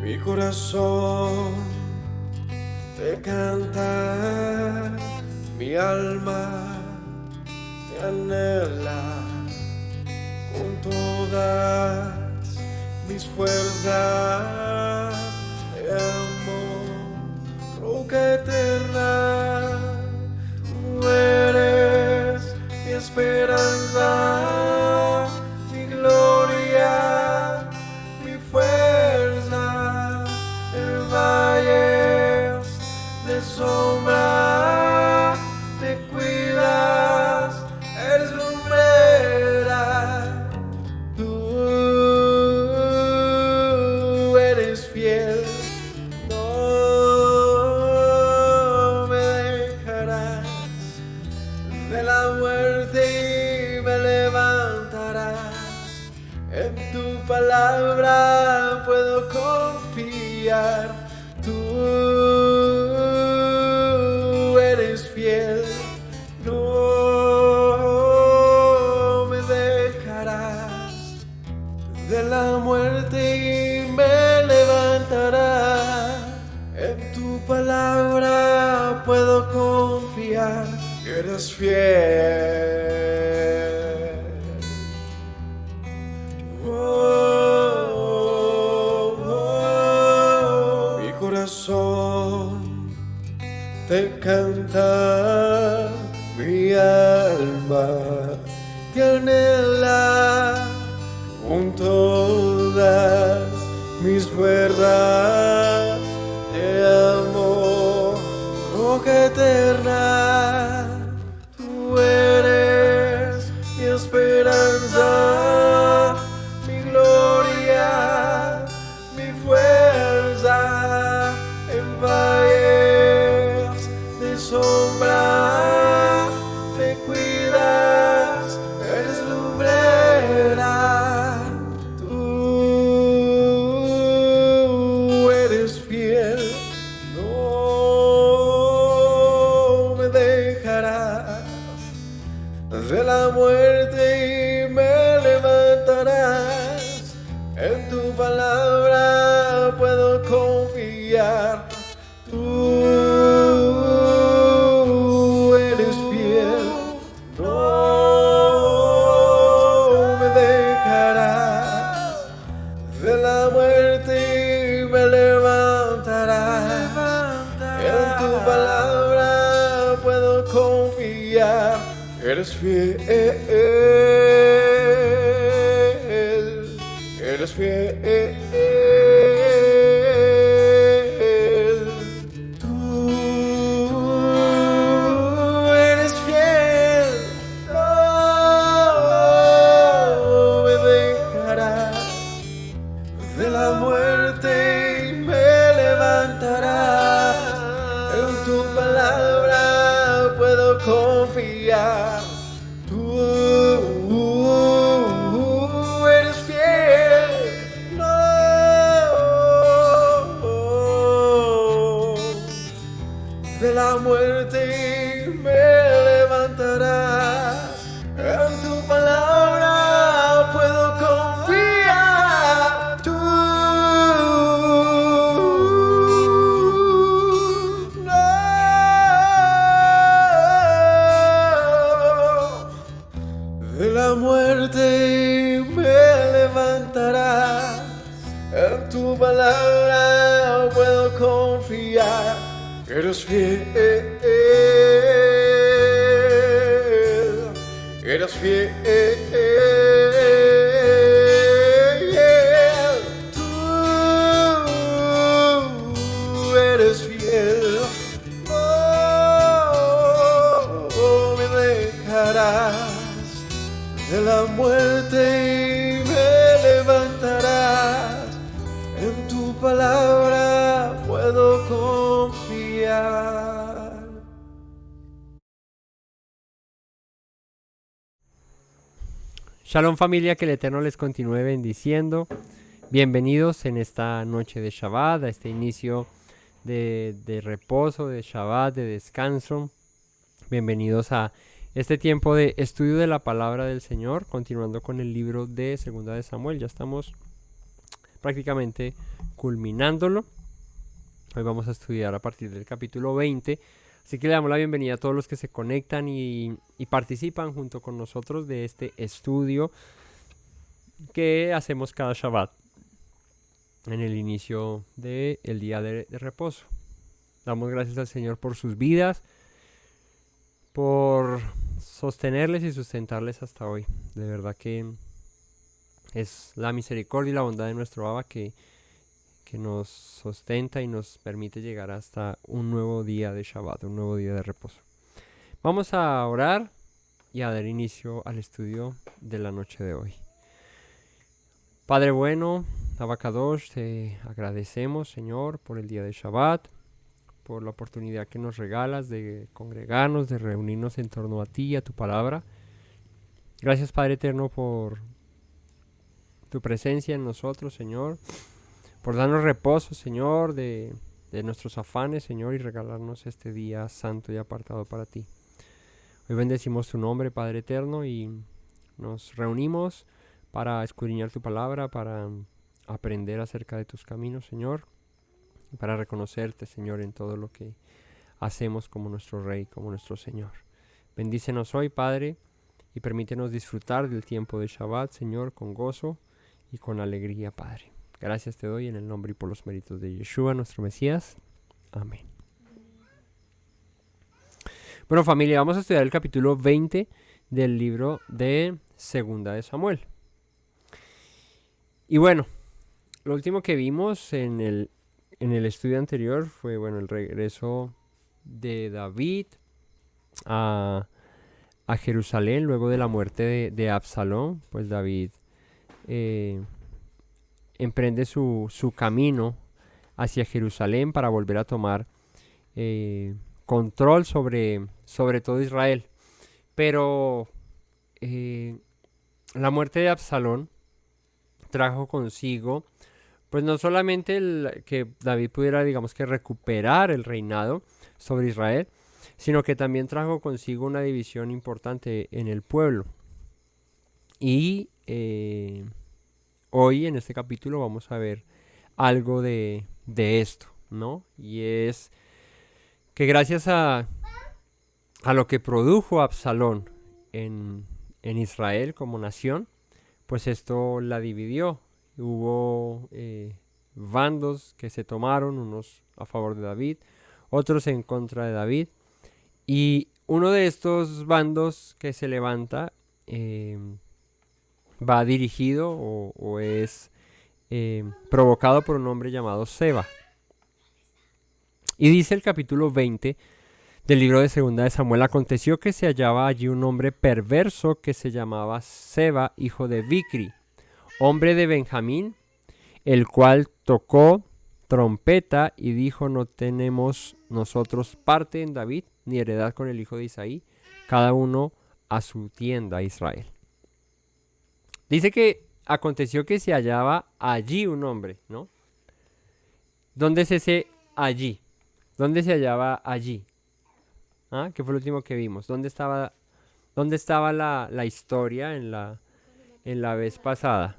Mi corazón te canta, mi alma te anhela con todas mis fuerzas. Te amo, roca eterna, tú eres mi esperanza, mi gloria, mi fuerza. En valles de sombra te cuidas, eres lumbrera. Tú eres fiel, no me dejarás. De la muerte y me levantarás. En tu palabra puedo confiar. Tú eres fiel, no me dejarás. De la muerte y me levantarás. En tu palabra puedo confiar. Eres fiel. Mi corazón te canta, mi alma te anhela con todas mis fuerzas. Te amo, roca eterna. Tú eres mi esperanza, mi gloria, mi fuerza. En valles de sombra te cuidas, eres lumbrera. Tú eres fiel, no me dejarás. De la muerte y me levantarás. En tu palabra puedo confiar. Tú eres fiel, no me dejarás. De la muerte y me levantarás. En tu palabra puedo confiar. Eres fiel, eres fiel. Tú eres fiel, no me dejarás. De la muerte y me levantarás. En tu palabra puedo confiar. Tú eres fiel, no. De la muerte me levantarás. En tu palabra puedo confiar. Tú no. De la muerte me levantarás. En tu palabra puedo confiar. Eres fiel, eres fiel. Tú eres fiel, no me dejarás. De la muerte me levantarás. En tu palabra puedo confiar. Shalom familia, que el Eterno les continúe bendiciendo. Bienvenidos en esta noche de Shabbat, a este inicio de reposo, de Shabbat, de descanso. Bienvenidos a este tiempo de estudio de la palabra del Señor, continuando con el libro de Segunda de Samuel. Ya estamos prácticamente culminándolo. Hoy vamos a estudiar a partir del capítulo 20. Así que le damos la bienvenida a todos los que se conectan y participan junto con nosotros de este estudio que hacemos cada Shabbat en el inicio del día de reposo. Damos gracias al Señor por sus vidas, por sostenerles y sustentarles hasta hoy. De verdad que es la misericordia y la bondad de nuestro Abba que nos sustenta y nos permite llegar hasta un nuevo día de Shabbat, un nuevo día de reposo. Vamos a orar y a dar inicio al estudio de la noche de hoy. Padre bueno, Abba Kadosh, te agradecemos, Señor, por el día de Shabbat, por la oportunidad que nos regalas de congregarnos, de reunirnos en torno a ti y a tu palabra. Gracias, Padre eterno, por tu presencia en nosotros, Señor, por darnos reposo, Señor, de nuestros afanes, Señor, y regalarnos este día santo y apartado para ti. Hoy bendecimos tu nombre, Padre eterno, y nos reunimos para escudriñar tu palabra, para aprender acerca de tus caminos, Señor, y para reconocerte, Señor, en todo lo que hacemos como nuestro Rey, como nuestro Señor. Bendícenos hoy, Padre, y permítenos disfrutar del tiempo de Shabbat, Señor, con gozo y con alegría, Padre. Gracias te doy en el nombre y por los méritos de Yeshua, nuestro Mesías. Amén. Bueno, familia, vamos a estudiar el capítulo 20 del libro de Segunda de Samuel. Y bueno, lo último que vimos en el estudio anterior fue, bueno, el regreso de David a Jerusalén luego de la muerte de Absalón. Pues David emprende su camino hacia Jerusalén para volver a tomar control sobre todo Israel. Pero la muerte de Absalón trajo consigo, pues no solamente que David pudiera, digamos que recuperar el reinado sobre Israel, sino que también trajo consigo una división importante en el pueblo. Y hoy en este capítulo vamos a ver algo de esto, ¿no? Y es que gracias a lo que produjo Absalón en Israel como nación, pues esto la dividió. Hubo bandos que se tomaron, unos a favor de David, otros en contra de David. Y uno de estos bandos que se levanta va dirigido o es provocado por un hombre llamado Seba. Y dice el capítulo 20 del libro de Segunda de Samuel: aconteció que se hallaba allí un hombre perverso que se llamaba Seba, hijo de Bicri, hombre de Benjamín, el cual tocó trompeta y dijo: no tenemos nosotros parte en David, ni heredad con el hijo de Isaí, cada uno a su tienda, Israel. Dice que aconteció que se hallaba allí un hombre, ¿no? ¿Dónde es ese allí? ¿Dónde se hallaba allí? ¿Ah? ¿Qué fue lo último que vimos? ¿Dónde estaba la historia en la vez pasada?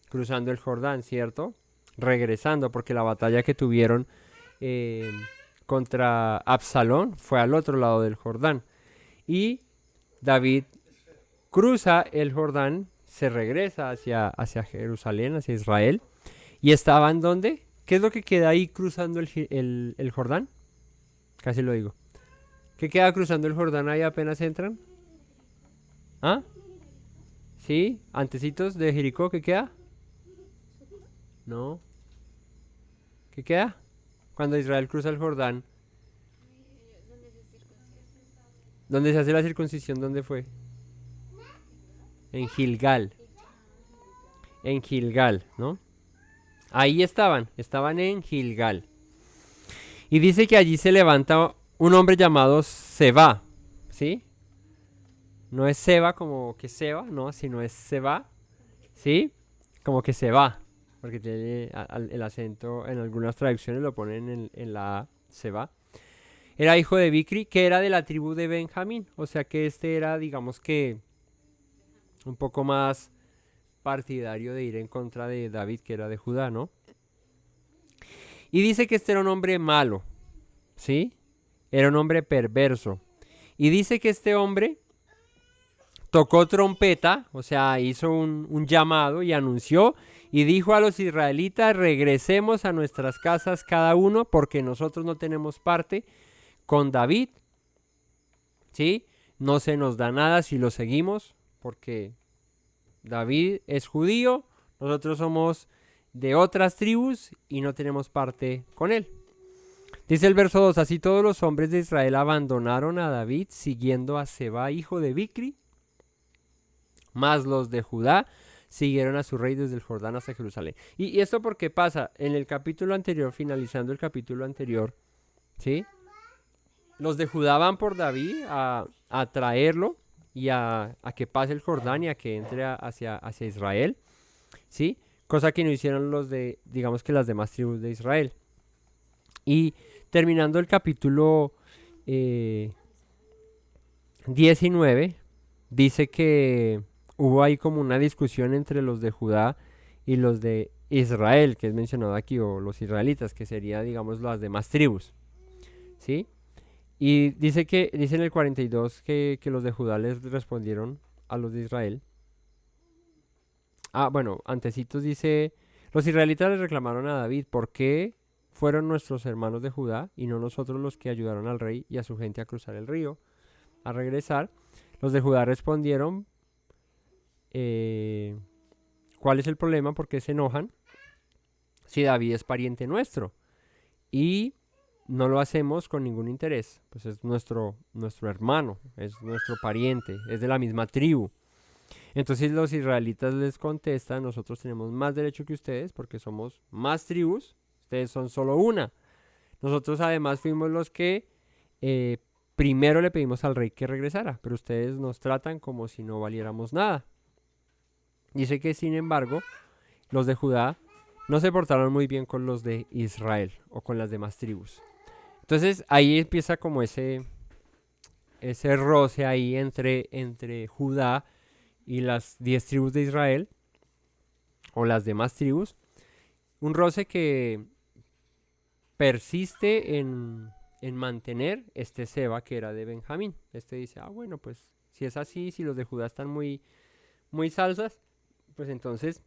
Cruzando el Jordán, ¿cierto? Regresando, porque la batalla que tuvieron contra Absalón fue al otro lado del Jordán. Y David cruza el Jordán, se regresa hacia Jerusalén, hacia Israel. ¿Y estaban dónde? ¿Qué es lo que queda ahí cruzando el Jordán? Casi lo digo. ¿Qué queda cruzando el Jordán ahí apenas entran? ¿Ah? ¿Sí? ¿Antecitos de Jericó? ¿Qué queda? No. ¿Qué queda? Cuando Israel cruza el Jordán. ¿Dónde se hace la circuncisión? ¿Dónde fue? En Gilgal. En Gilgal, ¿no? Ahí estaban en Gilgal. Y dice que allí se levanta un hombre llamado Seba, ¿sí? No es Seba como que Seba, no, sino es Seba, ¿sí? Como que se va, porque tiene el acento, en algunas traducciones lo ponen en la A, Seba. Era hijo de Bicri, que era de la tribu de Benjamín, o sea que este era, digamos que, un poco más partidario de ir en contra de David, que era de Judá, ¿no? Y dice que este era un hombre malo, ¿sí? Era un hombre perverso. Y dice que este hombre tocó trompeta, o sea, hizo un llamado y anunció y dijo a los israelitas, regresemos a nuestras casas cada uno porque nosotros no tenemos parte con David, ¿sí? No se nos da nada si lo seguimos porque David es judío, nosotros somos de otras tribus y no tenemos parte con él. Dice el verso 2, así todos los hombres de Israel abandonaron a David siguiendo a Seba, hijo de Bicri, más los de Judá siguieron a su rey desde el Jordán hasta Jerusalén. Y esto porque pasa en el capítulo anterior, finalizando el capítulo anterior, ¿sí? Los de Judá van por David a traerlo y a que pase el Jordán y a que entre hacia Israel, ¿sí? Cosa que no hicieron los de, digamos que las demás tribus de Israel. Y terminando el capítulo 19, dice que hubo ahí como una discusión entre los de Judá y los de Israel, que es mencionado aquí, o los israelitas, que sería, digamos, las demás tribus, ¿sí? Y dice en el 42 que los de Judá les respondieron a los de Israel. Bueno, antecitos dice, los israelitas les reclamaron a David, ¿por qué fueron nuestros hermanos de Judá y no nosotros los que ayudaron al rey y a su gente a cruzar el río, a regresar? Los de Judá respondieron, ¿cuál es el problema? ¿Por qué se enojan? Si David es pariente nuestro y no lo hacemos con ningún interés, pues es nuestro hermano, es nuestro pariente, es de la misma tribu. Entonces los israelitas les contestan, nosotros tenemos más derecho que ustedes porque somos más tribus, ustedes son solo una. Nosotros además fuimos los que primero le pedimos al rey que regresara, pero ustedes nos tratan como si no valiéramos nada. Dice que sin embargo, los de Judá no se portaron muy bien con los de Israel o con las demás tribus. Entonces ahí empieza como ese roce ahí entre Judá y las 10 tribus de Israel o las demás tribus. Un roce que persiste en mantener este Seba que era de Benjamín. Este dice, bueno, pues si es así, si los de Judá están muy, muy salsas, pues entonces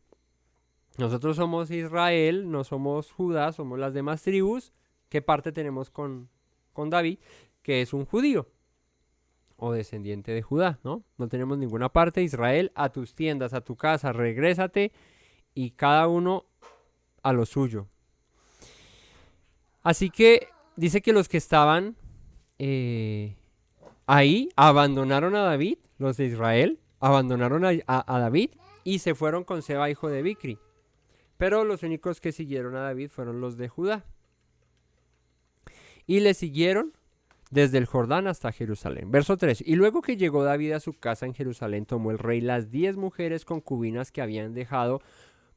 nosotros somos Israel, no somos Judá, somos las demás tribus. ¿Qué parte tenemos con David? Que es un judío o descendiente de Judá, ¿no? No tenemos ninguna parte. Israel, a tus tiendas, a tu casa, regrésate y cada uno a lo suyo. Así que dice que los que estaban ahí abandonaron a David, los de Israel, abandonaron a David y se fueron con Seba, hijo de Bicri. Pero los únicos que siguieron a David fueron los de Judá. Y le siguieron desde el Jordán hasta Jerusalén. Verso 3. Y luego que llegó David a su casa en Jerusalén, tomó el rey las 10 mujeres concubinas que habían dejado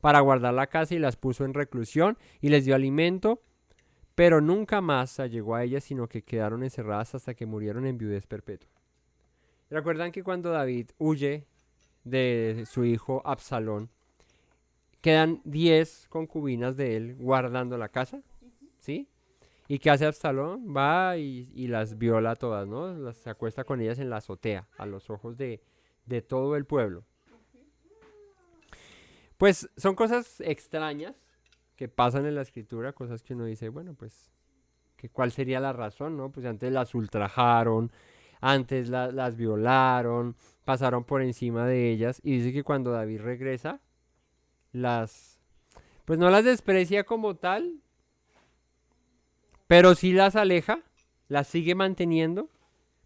para guardar la casa y las puso en reclusión y les dio alimento, pero nunca más allegó a ellas, sino que quedaron encerradas hasta que murieron en viudez perpetua. ¿Recuerdan que cuando David huye de su hijo Absalón, quedan 10 concubinas de él guardando la casa? ¿Sí? ¿Y qué hace Absalón? Va y las viola todas, ¿no? Se acuesta con ellas en la azotea, a los ojos de todo el pueblo. Pues son cosas extrañas que pasan en la escritura, cosas que uno dice, bueno, pues, ¿cuál sería la razón, no? Pues antes las ultrajaron, antes las violaron, pasaron por encima de ellas, y dice que cuando David regresa, pues no las desprecia como tal, pero sí las aleja, las sigue manteniendo,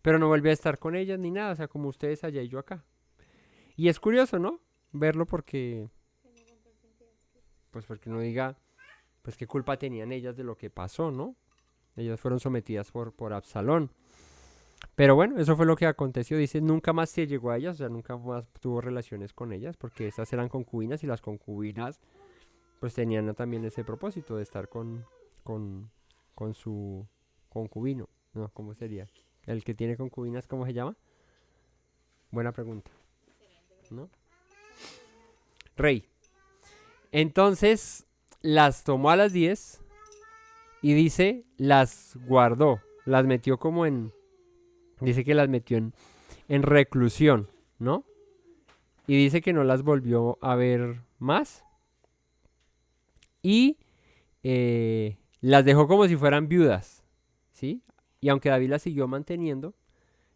pero no vuelve a estar con ellas ni nada, o sea, como ustedes allá y yo acá. Y es curioso, ¿no? Verlo porque uno diga, pues qué culpa tenían ellas de lo que pasó, ¿no? Ellas fueron sometidas por Absalón. Pero bueno, eso fue lo que aconteció. Dice, nunca más se llegó a ellas, o sea, nunca más tuvo relaciones con ellas, porque esas eran concubinas y las concubinas pues tenían también ese propósito de estar con su concubino. No, ¿cómo sería? El que tiene concubinas, ¿cómo se llama? Buena pregunta, ¿no? Rey. Entonces las tomó a las 10 y dice, las guardó, las metió como en, dice que las metió en reclusión, ¿no? Y dice que no las volvió a ver más. Y las dejó como si fueran viudas, ¿sí? Y aunque David las siguió manteniendo,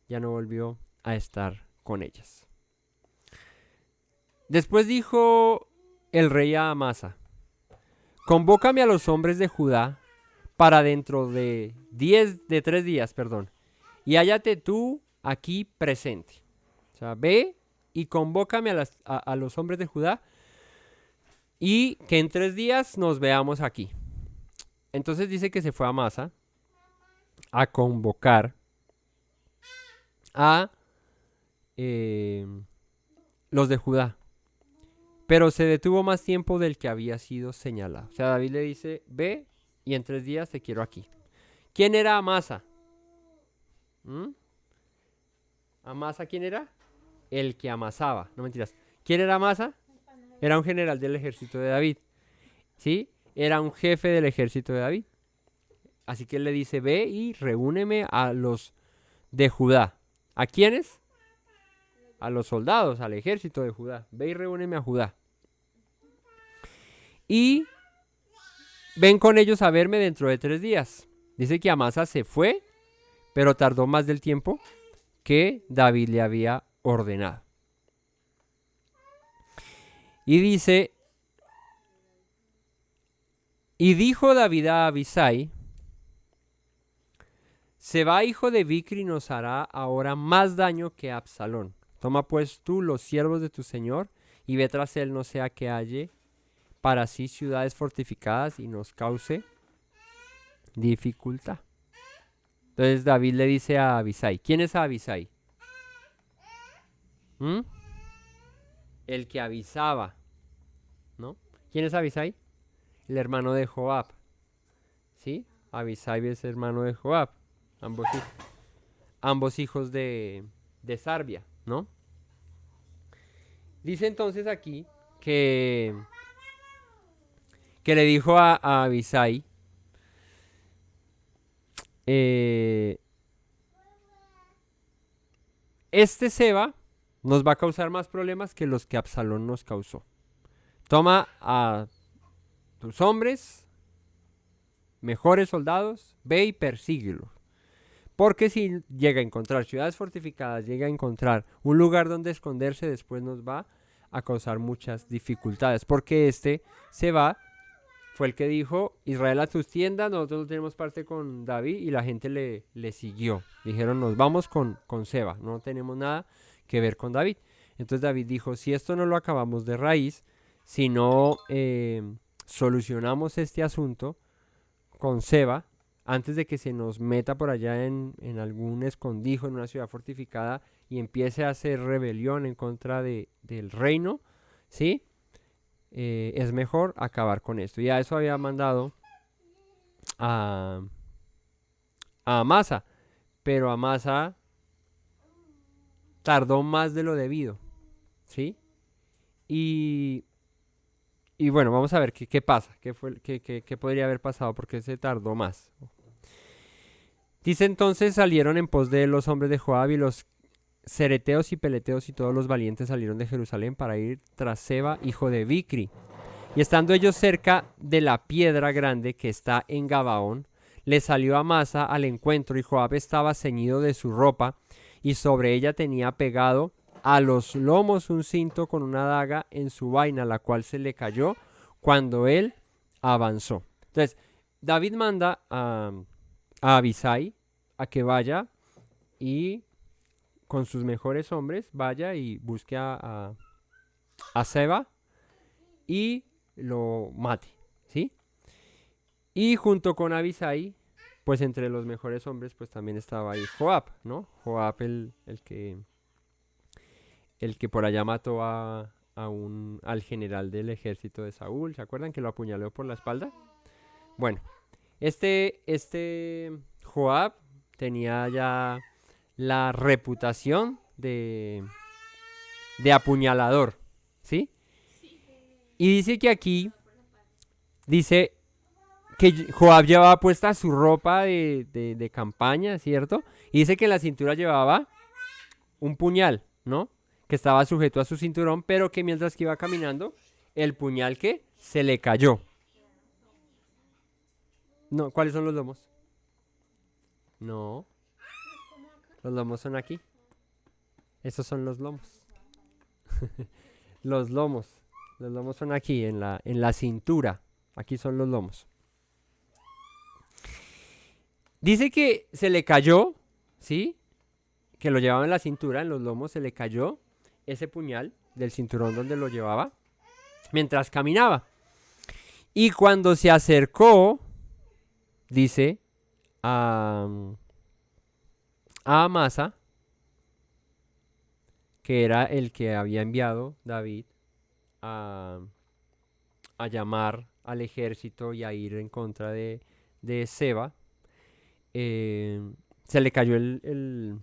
ya no volvió a estar con ellas. Después dijo el rey a Amasa, convócame a los hombres de Judá para dentro de 3 días, y hállate tú aquí presente. O sea, ve y convócame a los hombres de Judá y que en 3 días nos veamos aquí. Entonces dice que se fue a Amasa a convocar a los de Judá, pero se detuvo más tiempo del que había sido señalado. O sea, David le dice, ve y en 3 días te quiero aquí. ¿Quién era Amasa? ¿Amasa quién era? El que amasaba, no mentiras. ¿Quién era Amasa? Era un general del ejército de David, ¿sí? Era un jefe del ejército de David. Así que él le dice, ve y reúneme a los de Judá. ¿A quiénes? A los soldados, al ejército de Judá. Ve y reúneme a Judá. Y ven con ellos a verme dentro de 3 días. Dice que Amasa se fue, pero tardó más del tiempo que David le había ordenado. Y dice, y dijo David a Abisai, se va hijo de Bicri y nos hará ahora más daño que Absalón. Toma pues tú los siervos de tu señor y ve tras él, no sea que halle para sí ciudades fortificadas y nos cause dificultad. Entonces David le dice a Abisai, ¿quién es Abisai? El que avisaba, ¿no? ¿Quién es Abisai? El hermano de Joab, ¿sí? Abisai es hermano de Joab, ambos hijos de Sarbia, ¿no? Dice entonces aquí que le dijo a Abisai, este Seba nos va a causar más problemas que los que Absalón nos causó. Toma a tus hombres, mejores soldados, ve y persíguelos. Porque si llega a encontrar ciudades fortificadas, llega a encontrar un lugar donde esconderse, después nos va a causar muchas dificultades. Porque Seba fue el que dijo, Israel a tus tiendas, nosotros no tenemos parte con David, y la gente le siguió. Dijeron, nos vamos con Seba, no tenemos nada que ver con David. Entonces David dijo, si esto no lo acabamos de raíz, si no solucionamos este asunto con Seba, antes de que se nos meta por allá en algún escondijo, en una ciudad fortificada, y empiece a hacer rebelión en contra del reino, ¿sí? Es mejor acabar con esto. Y a eso había mandado a Amasa, pero Amasa tardó más de lo debido, ¿sí? Y bueno, vamos a ver qué pasa, qué podría haber pasado, porque se tardó más. Dice entonces salieron en pos de los hombres de Joab, y los cereteos y peleteos y todos los valientes salieron de Jerusalén para ir tras Seba, hijo de Bicri. Y estando ellos cerca de la piedra grande que está en Gabaón, le salió Amasa al encuentro, y Joab estaba ceñido de su ropa, y sobre ella tenía pegado a los lomos un cinto con una daga en su vaina, la cual se le cayó cuando él avanzó. Entonces, David manda a Abisai a que vaya y con sus mejores hombres vaya y busque a Seba y lo mate, ¿sí? Y junto con Abisai, pues entre los mejores hombres, pues también estaba ahí Joab, ¿no? Joab el que por allá mató al general del ejército de Saúl. ¿Se acuerdan que lo apuñaló por la espalda? Bueno, este Joab tenía ya la reputación de apuñalador, ¿sí? Y dice que aquí, dice que Joab llevaba puesta su ropa de campaña, ¿cierto? Y dice que en la cintura llevaba un puñal, ¿no? Que estaba sujeto a su cinturón, pero que mientras que iba caminando, el puñal que se le cayó. No, ¿cuáles son los lomos? No, los lomos son aquí. Estos son los lomos. Los lomos. Los lomos son aquí, en la cintura. Aquí son los lomos. Dice que se le cayó, ¿sí? Que lo llevaba en la cintura, en los lomos, se le cayó ese puñal del cinturón donde lo llevaba mientras caminaba. Y cuando se acercó, dice, a Amasa, que era el que había enviado David a llamar al ejército y a ir en contra de Seba, se le cayó el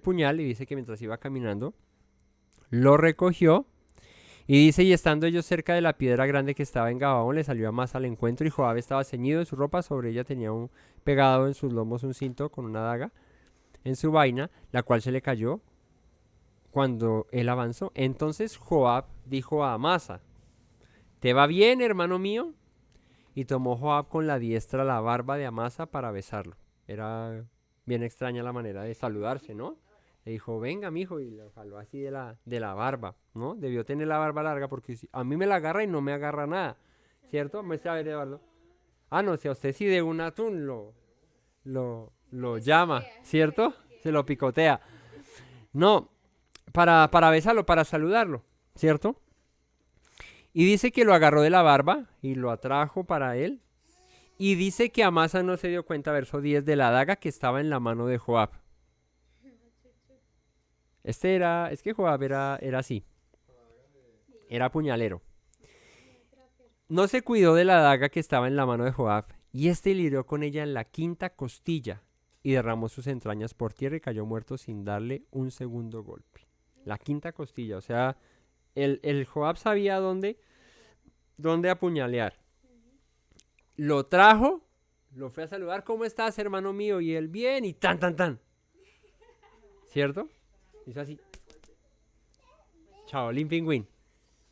puñal y dice que mientras iba caminando, lo recogió y dice, y estando ellos cerca de la piedra grande que estaba en Gabaón, le salió Amasa al encuentro y Joab estaba ceñido en su ropa, sobre ella tenía pegado en sus lomos un cinto con una daga en su vaina, la cual se le cayó cuando él avanzó. Entonces Joab dijo a Amasa, ¿te va bien, hermano mío? Y tomó Joab con la diestra la barba de Amasa para besarlo. Era bien extraña la manera de saludarse, ¿no? Le dijo, venga, mijo, y lo jaló así de la barba, ¿no? Debió tener la barba larga porque a mí me la agarra y no me agarra nada, ¿cierto? Muestra a ver, Eduardo. Ah, no, si a usted sí de un atún lo llama, ¿cierto? Se lo picotea. No, para besarlo, para saludarlo, ¿cierto? Y dice que lo agarró de la barba y lo atrajo para él. Y dice que Amasa no se dio cuenta, verso 10, de la daga que estaba en la mano de Joab. Es que Joab era así. Era puñalero. No se cuidó de la daga que estaba en la mano de Joab. Y le hirió con ella en la quinta costilla. Y derramó sus entrañas por tierra y cayó muerto sin darle un segundo golpe. La quinta costilla, o sea, el Joab sabía dónde apuñalear. Lo trajo, lo fue a saludar, ¿cómo estás, hermano mío? Y él, bien, y tan. ¿Cierto? Hizo así. Chaolín pingüín.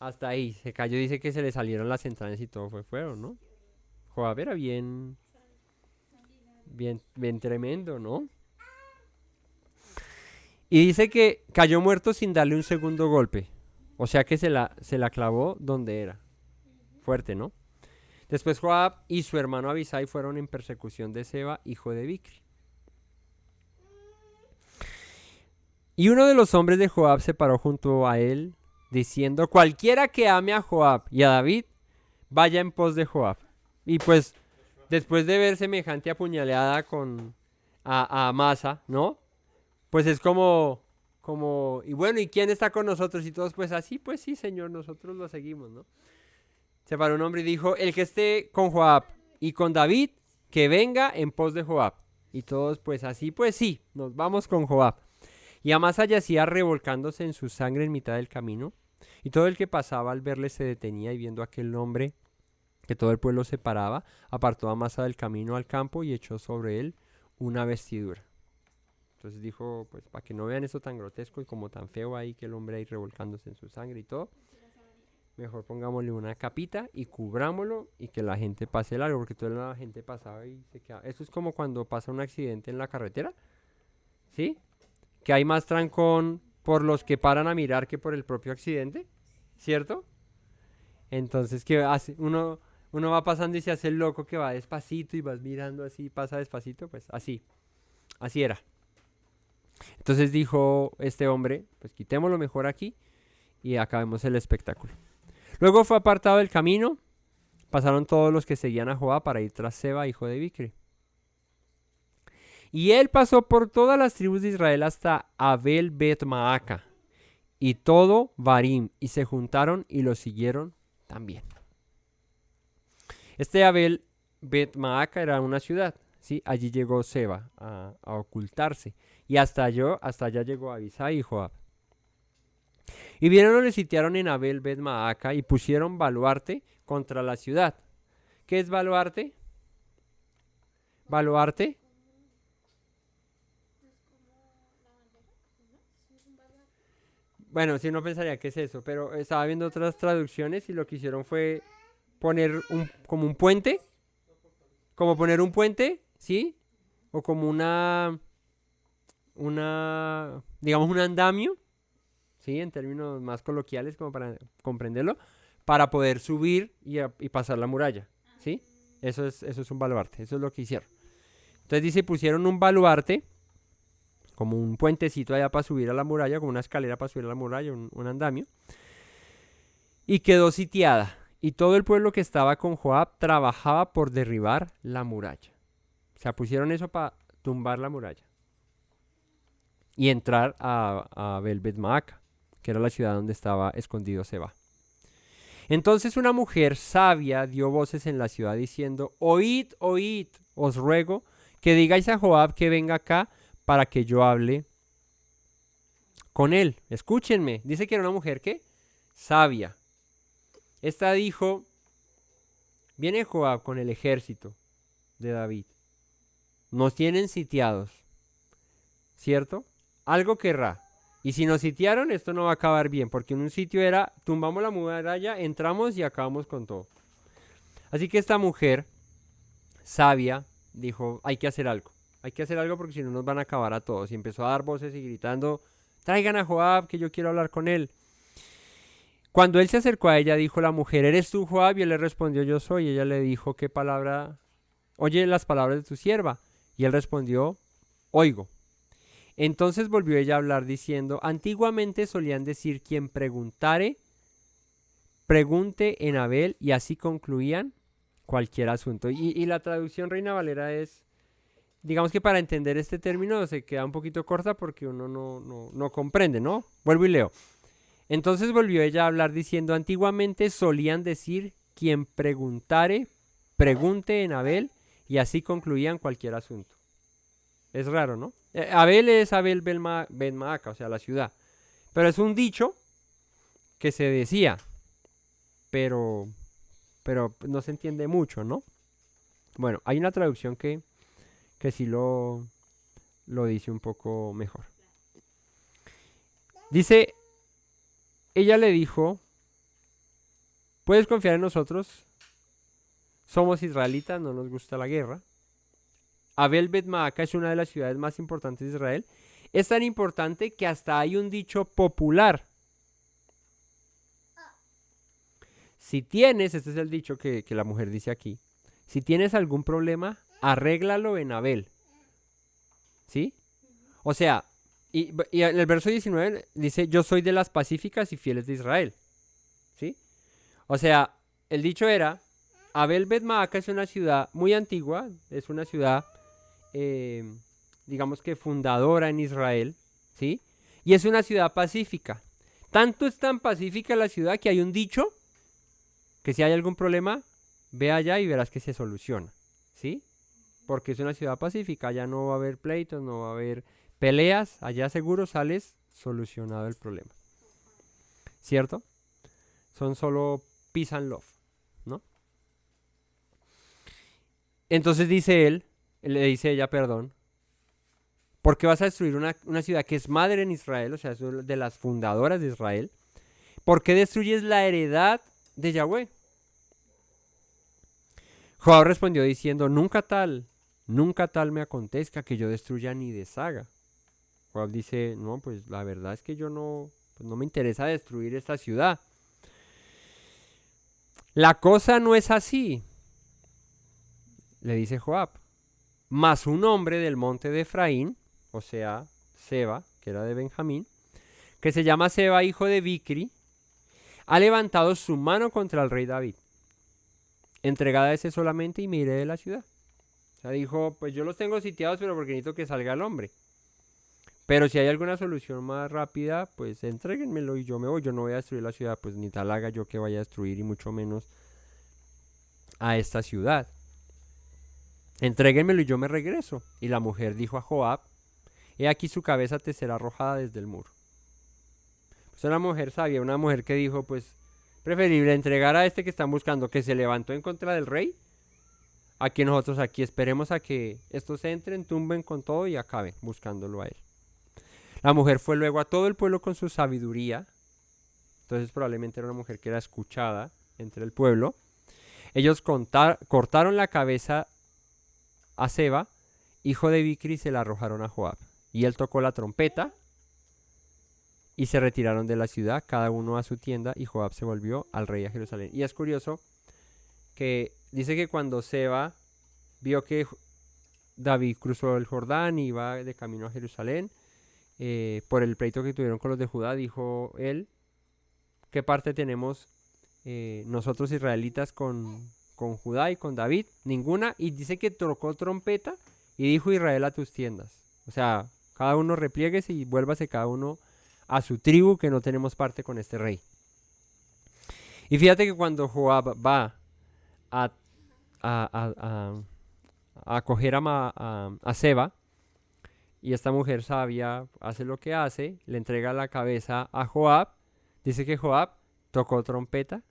Hasta ahí, se cayó, dice que se le salieron las entrañas y todo fueron, ¿no? Joab era bien tremendo, ¿no? Y dice que cayó muerto sin darle un segundo golpe. O sea que se la clavó donde era. Fuerte, ¿no? Después Joab y su hermano Abisai fueron en persecución de Seba, hijo de Bicri. Y uno de los hombres de Joab se paró junto a él, diciendo, cualquiera que ame a Joab y a David, vaya en pos de Joab. Y pues, después de ver semejante apuñaleada a Amasa, ¿no? Pues es como, y bueno, ¿y quién está con nosotros? Y todos, pues así, pues sí, señor, nosotros lo seguimos, ¿no? Se paró un hombre y dijo, el que esté con Joab y con David, que venga en pos de Joab. Y todos, pues así, pues sí, nos vamos con Joab. Y Amasa yacía revolcándose en su sangre en mitad del camino. Y todo el que pasaba al verle se detenía y viendo aquel hombre que todo el pueblo se paraba, apartó a Amasa del camino al campo y echó sobre él una vestidura. Entonces dijo, pues para que no vean eso tan grotesco y como tan feo ahí que el hombre ahí revolcándose en su sangre y todo, mejor pongámosle una capita y cubrámoslo y que la gente pase largo, porque toda la gente pasaba y se quedaba. Eso es como cuando pasa un accidente en la carretera, ¿sí? Que hay más trancón por los que paran a mirar que por el propio accidente, ¿cierto? Entonces que hace uno va pasando y se hace el loco que va despacito y vas mirando así, pasa despacito, pues así era. Entonces dijo este hombre, pues quitémoslo mejor aquí y acabemos el espectáculo. Luego fue apartado del camino, pasaron todos los que seguían a Joab para ir tras Seba, hijo de Bicri. Y él pasó por todas las tribus de Israel hasta Abel Bet Maaca y todo Barim, y se juntaron y lo siguieron también. Este Abel Bet Maaca era una ciudad, ¿sí? Allí llegó Seba a ocultarse, y hasta allá llegó Abisai y Joab. Y vinieron y le sitiaron en Abel Bet Maaca y pusieron baluarte contra la ciudad, ¿Qué es baluarte? ¿Baluarte? Bueno, si no pensaría que es eso, pero estaba viendo otras traducciones y lo que hicieron fue poner como un puente, como poner un puente, ¿sí? O como digamos un andamio, ¿sí? En términos más coloquiales, como para comprenderlo, para poder subir y pasar la muralla, ¿sí? Eso es un baluarte, eso es lo que hicieron. Entonces dice, pusieron un baluarte, como un puentecito allá para subir a la muralla, como una escalera para subir a la muralla, un andamio, y quedó sitiada. Y todo el pueblo que estaba con Joab trabajaba por derribar la muralla. O sea, pusieron eso para tumbar la muralla y entrar a Abel Maaca, que era la ciudad donde estaba escondido Seba. Entonces una mujer sabia dio voces en la ciudad diciendo, oíd, oíd, os ruego que digáis a Joab que venga acá para que yo hable con él. Escúchenme, dice que era una mujer, ¿qué? Sabia. Esta dijo, viene Joab con el ejército de David. Nos tienen sitiados, ¿cierto? Algo querrá. Y si nos sitiaron, esto no va a acabar bien, porque en un sitio era, tumbamos la muralla, entramos y acabamos con todo. Así que esta mujer sabia dijo, hay que hacer algo porque si no nos van a acabar a todos. Y empezó a dar voces y gritando, traigan a Joab, que yo quiero hablar con él. Cuando él se acercó a ella, dijo la mujer, ¿eres tú, Joab? Y él le respondió, yo soy. Y ella le dijo, ¿qué palabra? Oye las palabras de tu sierva. Y él respondió, oigo. Entonces volvió ella a hablar diciendo, antiguamente solían decir, quien preguntare, pregunte en Abel, y así concluían cualquier asunto. Y la traducción Reina Valera es, digamos que para entender este término se queda un poquito corta porque uno no comprende, ¿no? Vuelvo y leo. Entonces volvió ella a hablar diciendo, antiguamente solían decir, quien preguntare, pregunte en Abel, y así concluían cualquier asunto. Es raro, ¿no? Abel es Abel Ben Maaca, o sea, la ciudad. Pero es un dicho que se decía, pero no se entiende mucho, ¿no? Bueno, hay una traducción que sí lo dice un poco mejor. Dice, ella le dijo, ¿puedes confiar en nosotros? Somos israelitas, no nos gusta la guerra. Abel Maaca es una de las ciudades más importantes de Israel. Es tan importante que hasta hay un dicho popular. Si tienes, este es el dicho que la mujer dice aquí, si tienes algún problema, arréglalo en Abel. ¿Sí? O sea, y en el verso 19 dice, yo soy de las pacíficas y fieles de Israel. ¿Sí? O sea, el dicho era, Abel Maaca es una ciudad muy antigua, es una ciudad, digamos que fundadora en Israel, ¿sí? Y es una ciudad pacífica. Tanto es tan pacífica la ciudad que hay un dicho que si hay algún problema, ve allá y verás que se soluciona, ¿sí? Porque es una ciudad pacífica, allá no va a haber pleitos, no va a haber peleas, allá seguro sales solucionado el problema, ¿cierto? Son solo peace and love, ¿no? Entonces le dice ella, perdón, ¿por qué vas a destruir una ciudad que es madre en Israel, o sea, es de las fundadoras de Israel? ¿Por qué destruyes la heredad de Yahweh? Joab respondió diciendo, nunca tal me acontezca que yo destruya ni deshaga. Joab dice, no, pues la verdad es que yo no me interesa destruir esta ciudad. La cosa no es así, le dice Joab. Mas un hombre del monte de Efraín, o sea, Seba, que era de Benjamín, que se llama Seba, hijo de Bicri, ha levantado su mano contra el rey David. Entregada ese solamente y me iré de la ciudad. O sea, dijo, pues yo los tengo sitiados, pero porque necesito que salga el hombre. Pero si hay alguna solución más rápida, pues entréguenmelo y yo me voy. Yo no voy a destruir la ciudad, pues ni tal haga yo que vaya a destruir y mucho menos a esta ciudad. Entréguenmelo y yo me regreso. Y la mujer dijo a Joab, he aquí su cabeza te será arrojada desde el muro. Pues una mujer sabia, una mujer que dijo, pues preferible entregar a este que están buscando, que se levantó en contra del rey, aquí nosotros aquí esperemos a que estos entren, tumben con todo y acaben buscándolo a él. La mujer fue luego a todo el pueblo con su sabiduría. Entonces probablemente era una mujer que era escuchada entre el pueblo. Ellos cortaron la cabeza a Seba, hijo de Bicri, y se la arrojaron a Joab. Y él tocó la trompeta y se retiraron de la ciudad, cada uno a su tienda, y Joab se volvió al rey a Jerusalén. Y es curioso que dice que cuando Seba vio que David cruzó el Jordán y iba de camino a Jerusalén, por el pleito que tuvieron con los de Judá, dijo él, ¿qué parte tenemos nosotros israelitas con Judá y con David? Ninguna. Y dice que tocó trompeta y dijo Israel a tus tiendas. O sea, cada uno replieguese y vuélvase cada uno a su tribu, que no tenemos parte con este rey. Y fíjate que cuando Joab va a acoger a Seba, y esta mujer sabia hace lo que hace, le entrega la cabeza a Joab, dice que Joab tocó trompeta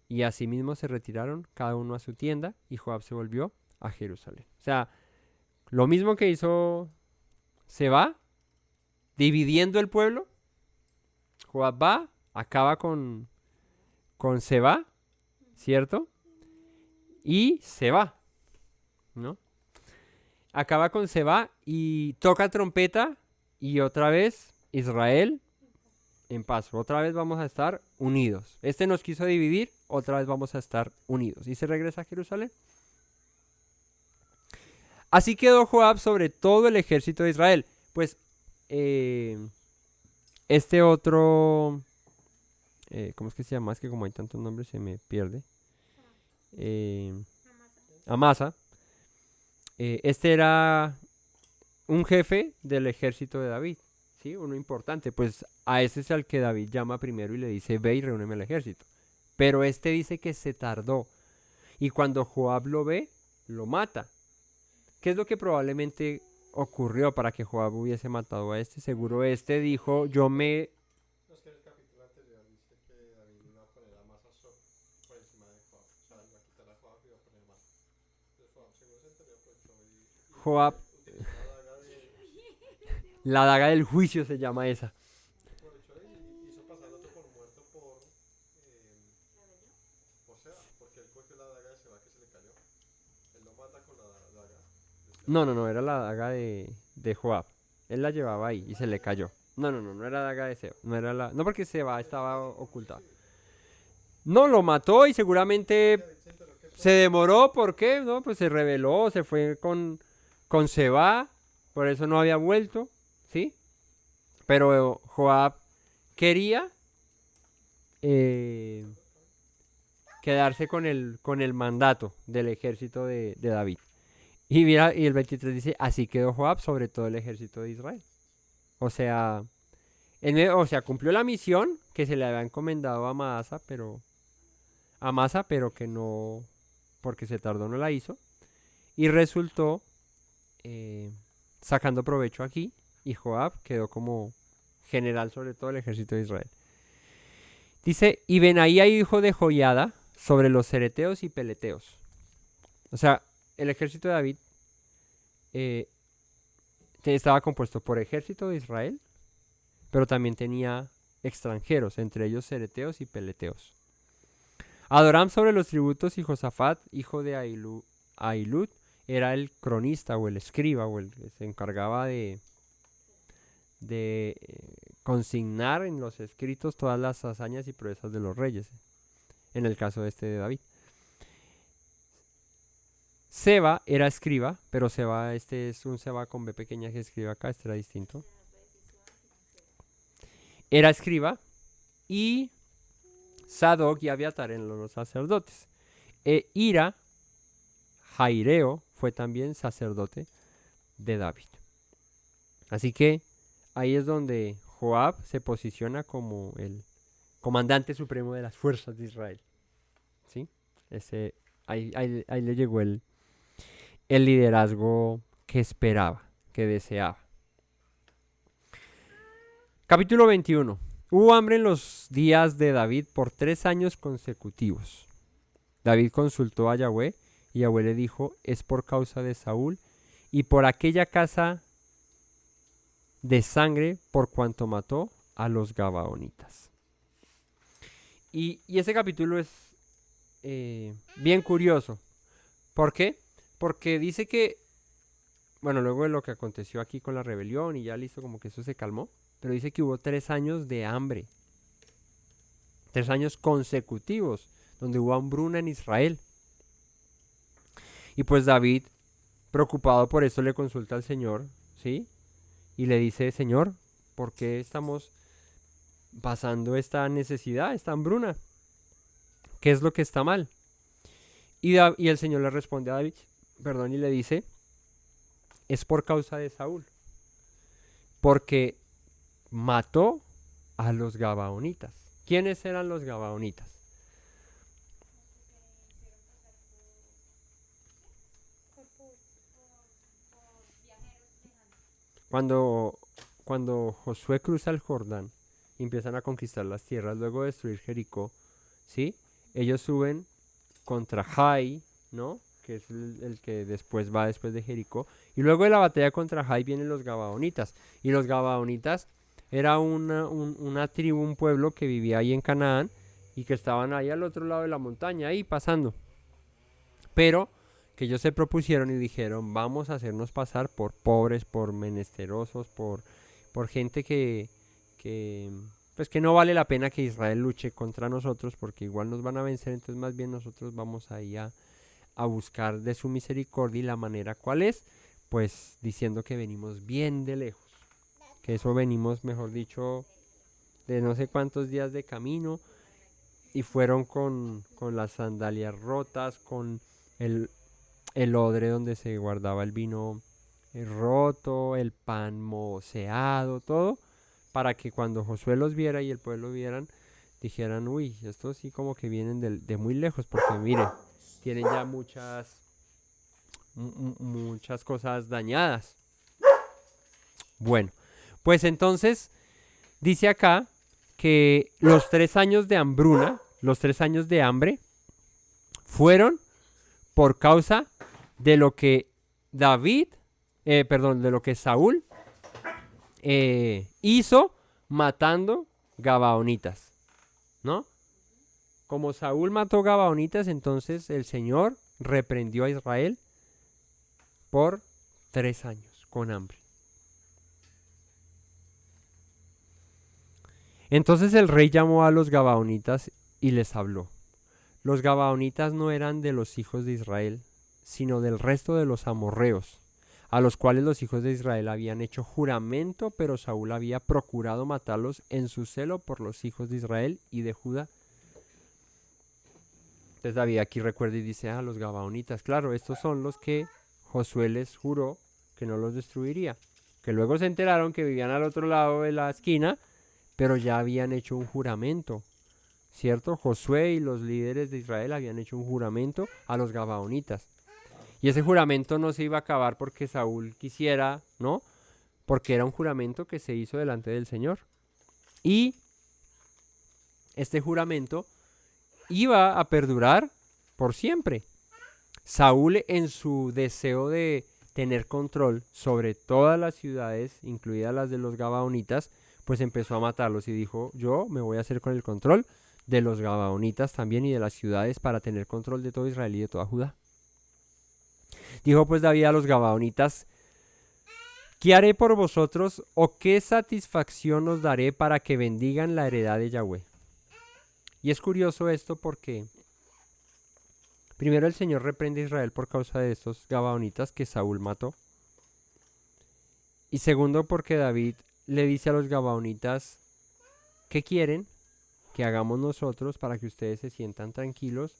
y asimismo se retiraron cada uno a su tienda y Joab se volvió a Jerusalén. O sea, lo mismo que hizo Seba, dividiendo el pueblo, Joab va, acaba con Seba, ¿cierto? Y se va, ¿no? Acaba con Seba y toca trompeta y otra vez Israel en paz. Otra vez vamos a estar unidos. Este nos quiso dividir, otra vez vamos a estar unidos. Y se regresa a Jerusalén. Así quedó Joab sobre todo el ejército de Israel. Pues este otro, ¿cómo es que se llama? Es que como hay tantos nombres se me pierde. Amasa. Este era un jefe del ejército de David, ¿sí? Uno importante, pues a este es al que David llama primero y le dice, ve y reúneme el ejército. Pero este dice que se tardó, y cuando Joab lo ve, lo mata. ¿Qué es lo que probablemente ocurrió para que Joab hubiese matado a este? Seguro este dijo, yo me... No, es que en el capítulo anterior dice que David iba a poner a Masa por encima de Joab. O sea, iba a quitar a Joab y iba a poner Masa. Entonces Joab seguro se enteró, aprovechó y Joab, utilizó la daga de... la daga del juicio se llama esa. Aprovechó y hizo pasar al otro por muerto por Seba, porque él cogió la daga de Seba que se le cayó. Él lo mata con la daga de Seba. No, era la daga de Joab. Él la llevaba ahí y se le cayó. No era la daga de Seba. No porque Seba estaba ocultado. No, lo mató y seguramente se demoró. ¿Por qué? No, pues se rebeló, se fue con Seba. Por eso no había vuelto, ¿sí? Pero Joab quería quedarse con el mandato del ejército de David. Y mira, y el 23 dice, así quedó Joab sobre todo el ejército de Israel. O sea, cumplió la misión que se le había encomendado a Amasa, pero que no, porque se tardó, no la hizo. Y resultó sacando provecho aquí, y Joab quedó como general sobre todo el ejército de Israel. Dice, y Benaía hijo de Joiada sobre los cereteos y peleteos. O sea, el ejército de David estaba compuesto por ejército de Israel, pero también tenía extranjeros, entre ellos cereteos y peleteos. Adoram sobre los tributos y Josafat, hijo de Ahilud, era el cronista o el escriba o el que se encargaba de consignar en los escritos todas las hazañas y proezas de los reyes, en el caso de David. Seba era escriba, pero Seba, este es un Seba con B pequeña que escribe acá, este era distinto. Era escriba, y Sadoc y Abiatar eran los sacerdotes. Ira, Jaireo, fue también sacerdote de David. Así que ahí es donde Joab se posiciona como el comandante supremo de las fuerzas de Israel. ¿Sí? Ahí le llegó el liderazgo que esperaba, que deseaba. Capítulo 21. Hubo hambre en los días de David por 3 años consecutivos. David consultó a Yahweh Y Yahweh le dijo, es por causa de Saúl y por aquella casa de sangre por cuanto mató a los Gabaonitas. Y ese capítulo es bien curioso. ¿Por qué? Porque dice que, bueno, luego de lo que aconteció aquí con la rebelión y ya listo, como que eso se calmó, pero dice que hubo 3 años de hambre, 3 años consecutivos, donde hubo hambruna en Israel. Y pues David, preocupado por esto, le consulta al Señor, ¿sí? Y le dice, Señor, ¿por qué estamos pasando esta necesidad, esta hambruna? ¿Qué es lo que está mal? Y el Señor le responde a David, y le dice, es por causa de Saúl, porque mató a los Gabaonitas. ¿Quiénes eran los Gabaonitas? Cuando Josué cruza el Jordán y empiezan a conquistar las tierras, luego de destruir Jericó, ¿sí? Ellos suben contra Jai, ¿no? Que es el que después va después de Jericó. Y luego de la batalla contra Jai vienen los Gabaonitas. Y los Gabaonitas era una tribu, un pueblo que vivía ahí en Canaán y que estaban ahí al otro lado de la montaña, ahí pasando. Pero que ellos se propusieron y dijeron, vamos a hacernos pasar por pobres, por menesterosos, por gente pues que no vale la pena que Israel luche contra nosotros porque igual nos van a vencer, entonces más bien nosotros vamos ahí a buscar de su misericordia. Y la manera cuál es, pues diciendo que venimos bien de lejos, que eso venimos, mejor dicho, de no sé cuántos días de camino, y fueron con las sandalias rotas, con el odre donde se guardaba el vino roto, el pan moceado, todo, para que cuando Josué los viera y el pueblo vieran, dijeran, uy, estos sí como que vienen de muy lejos, porque mire, tienen ya muchas cosas dañadas. Bueno, pues entonces dice acá que los 3 años de hambruna, los 3 años de hambre, fueron por causa de lo que de lo que Saúl hizo matando Gabaonitas, ¿no? Como Saúl mató Gabaonitas, entonces el Señor reprendió a Israel por 3 años con hambre. Entonces el rey llamó a los Gabaonitas y les habló. Los Gabaonitas no eran de los hijos de Israel, sino del resto de los amorreos, a los cuales los hijos de Israel habían hecho juramento, pero Saúl había procurado matarlos en su celo por los hijos de Israel y de Judá. Entonces David aquí recuerda y dice, los Gabaonitas, claro, estos son los que Josué les juró que no los destruiría, que luego se enteraron que vivían al otro lado de la esquina, pero ya habían hecho un juramento, ¿cierto? Josué y los líderes de Israel habían hecho un juramento a los Gabaonitas. Y ese juramento no se iba a acabar porque Saúl quisiera, ¿no? Porque era un juramento que se hizo delante del Señor. Y este juramento iba a perdurar por siempre. Saúl, en su deseo de tener control sobre todas las ciudades, incluidas las de los Gabaonitas, pues empezó a matarlos y dijo, yo me voy a hacer con el control de los Gabaonitas también y de las ciudades para tener control de todo Israel y de toda Judá. Dijo pues David a los Gabaonitas, ¿qué haré por vosotros o qué satisfacción os daré para que bendigan la heredad de Yahweh? Y es curioso esto porque primero el Señor reprende a Israel por causa de estos Gabaonitas que Saúl mató. Y segundo porque David le dice a los Gabaonitas, ¿qué quieren que hagamos nosotros para que ustedes se sientan tranquilos?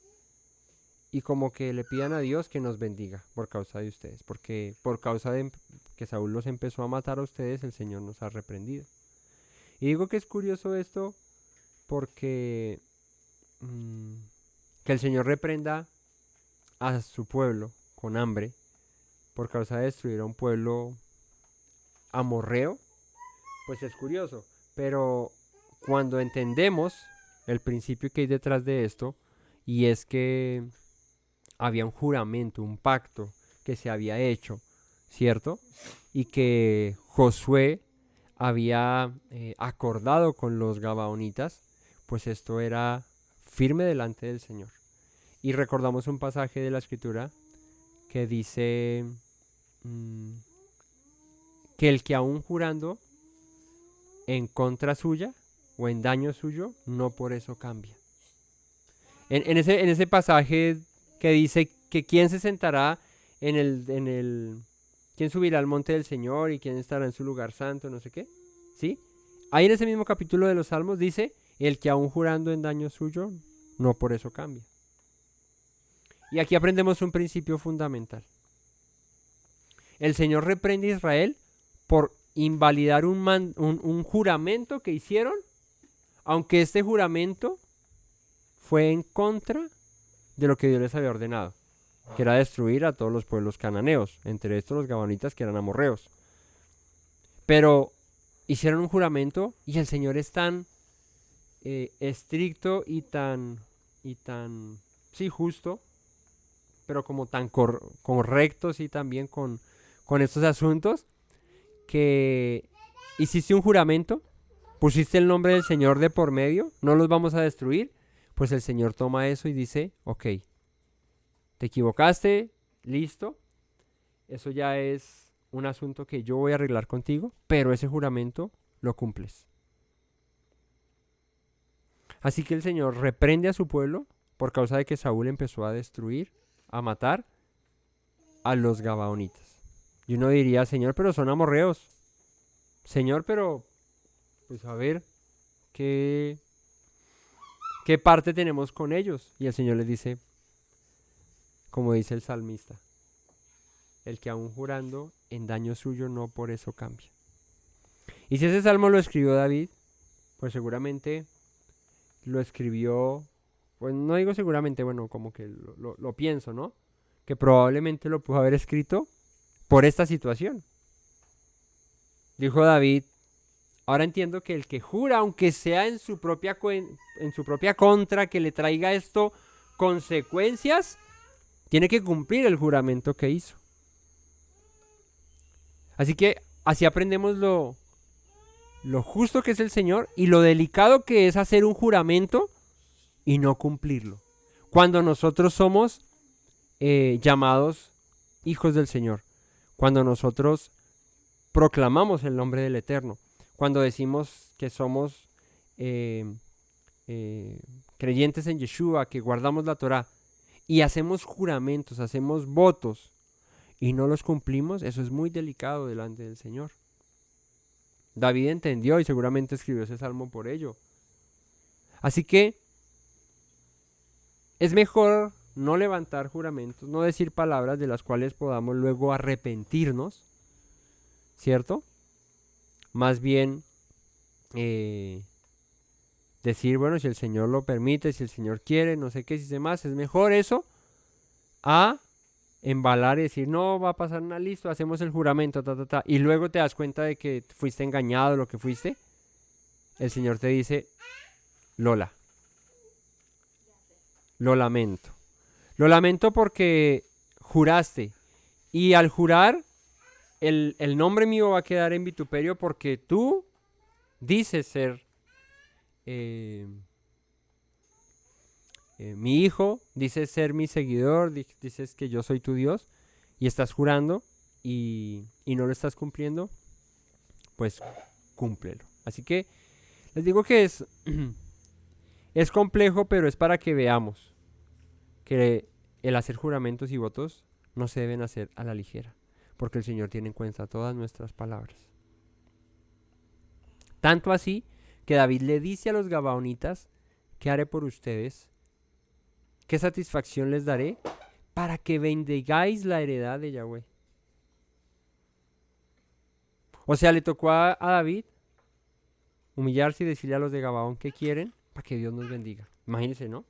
Y como que le pidan a Dios que nos bendiga por causa de ustedes, porque por causa de que Saúl los empezó a matar a ustedes, el Señor nos ha reprendido. Y digo que es curioso esto porque que el Señor reprenda a su pueblo con hambre por causa de destruir a un pueblo amorreo, pues es curioso. Pero cuando entendemos el principio que hay detrás de esto, y es que había un juramento, un pacto que se había hecho, ¿cierto? Y que Josué había acordado con los gabaonitas, pues esto era firme delante del Señor. Y recordamos un pasaje de la Escritura que dice que el que aún jurando en contra suya o en daño suyo, no por eso cambia. En ese pasaje que dice que quién se sentará quién subirá al monte del Señor y quién estará en su lugar santo, no sé qué, ¿sí? Ahí en ese mismo capítulo de los Salmos dice, el que aún jurando en daño suyo, no por eso cambia. Y aquí aprendemos un principio fundamental. El Señor reprende a Israel por invalidar un juramento que hicieron, aunque este juramento fue en contra de lo que Dios les había ordenado, que era destruir a todos los pueblos cananeos, entre estos los gabaonitas que eran amorreos. Pero hicieron un juramento y el Señor es tan estricto y tan, sí, justo, pero como tan correcto, sí, también con estos asuntos, que hiciste un juramento, pusiste el nombre del Señor de por medio, no los vamos a destruir, pues el Señor toma eso y dice, ok, te equivocaste, listo, eso ya es un asunto que yo voy a arreglar contigo, pero ese juramento lo cumples. Así que el Señor reprende a su pueblo por causa de que Saúl empezó a destruir, a matar a los gabaonitas. Y uno diría, Señor, pero son amorreos. Señor, pero, pues a ver, ¿qué parte tenemos con ellos? Y el Señor les dice, como dice el salmista, el que aún jurando en daño suyo no por eso cambia. Y si ese salmo lo escribió David, pues seguramente lo escribió, pues no digo seguramente, bueno, como que lo pienso, ¿no? Que probablemente lo pudo haber escrito por esta situación. Dijo David, ahora entiendo que el que jura, aunque sea en su propia contra, que le traiga esto consecuencias, tiene que cumplir el juramento que hizo. Así que así aprendemos lo justo que es el Señor y lo delicado que es hacer un juramento y no cumplirlo. Cuando nosotros somos llamados hijos del Señor, cuando nosotros proclamamos el nombre del Eterno, cuando decimos que somos creyentes en Yeshua, que guardamos la Torá y hacemos juramentos, hacemos votos y no los cumplimos, eso es muy delicado delante del Señor. David entendió y seguramente escribió ese salmo por ello. Así que es mejor no levantar juramentos, no decir palabras de las cuales podamos luego arrepentirnos, ¿cierto? Más bien decir, bueno, si el Señor lo permite, si el Señor quiere, no sé qué, si se más, es mejor eso a embalar y decir, no, va a pasar nada, listo, hacemos el juramento, y luego te das cuenta de que fuiste engañado, lo que fuiste. El Señor te dice, Lola, lo lamento. Lo lamento porque juraste, y al jurar, el nombre mío va a quedar en vituperio porque tú dices ser mi hijo, dices ser mi seguidor, dices que yo soy tu Dios y estás jurando y no lo estás cumpliendo, pues cúmplelo. Así que les digo que es complejo, pero es para que veamos que el hacer juramentos y votos no se deben hacer a la ligera, porque el Señor tiene en cuenta todas nuestras palabras. Tanto así que David le dice a los gabaonitas, ¿qué haré por ustedes? ¿Qué satisfacción les daré? Para que bendigáis la heredad de Yahweh. O sea, le tocó a David humillarse y decirle a los de Gabaón que quieren para que Dios nos bendiga. Imagínense, ¿no?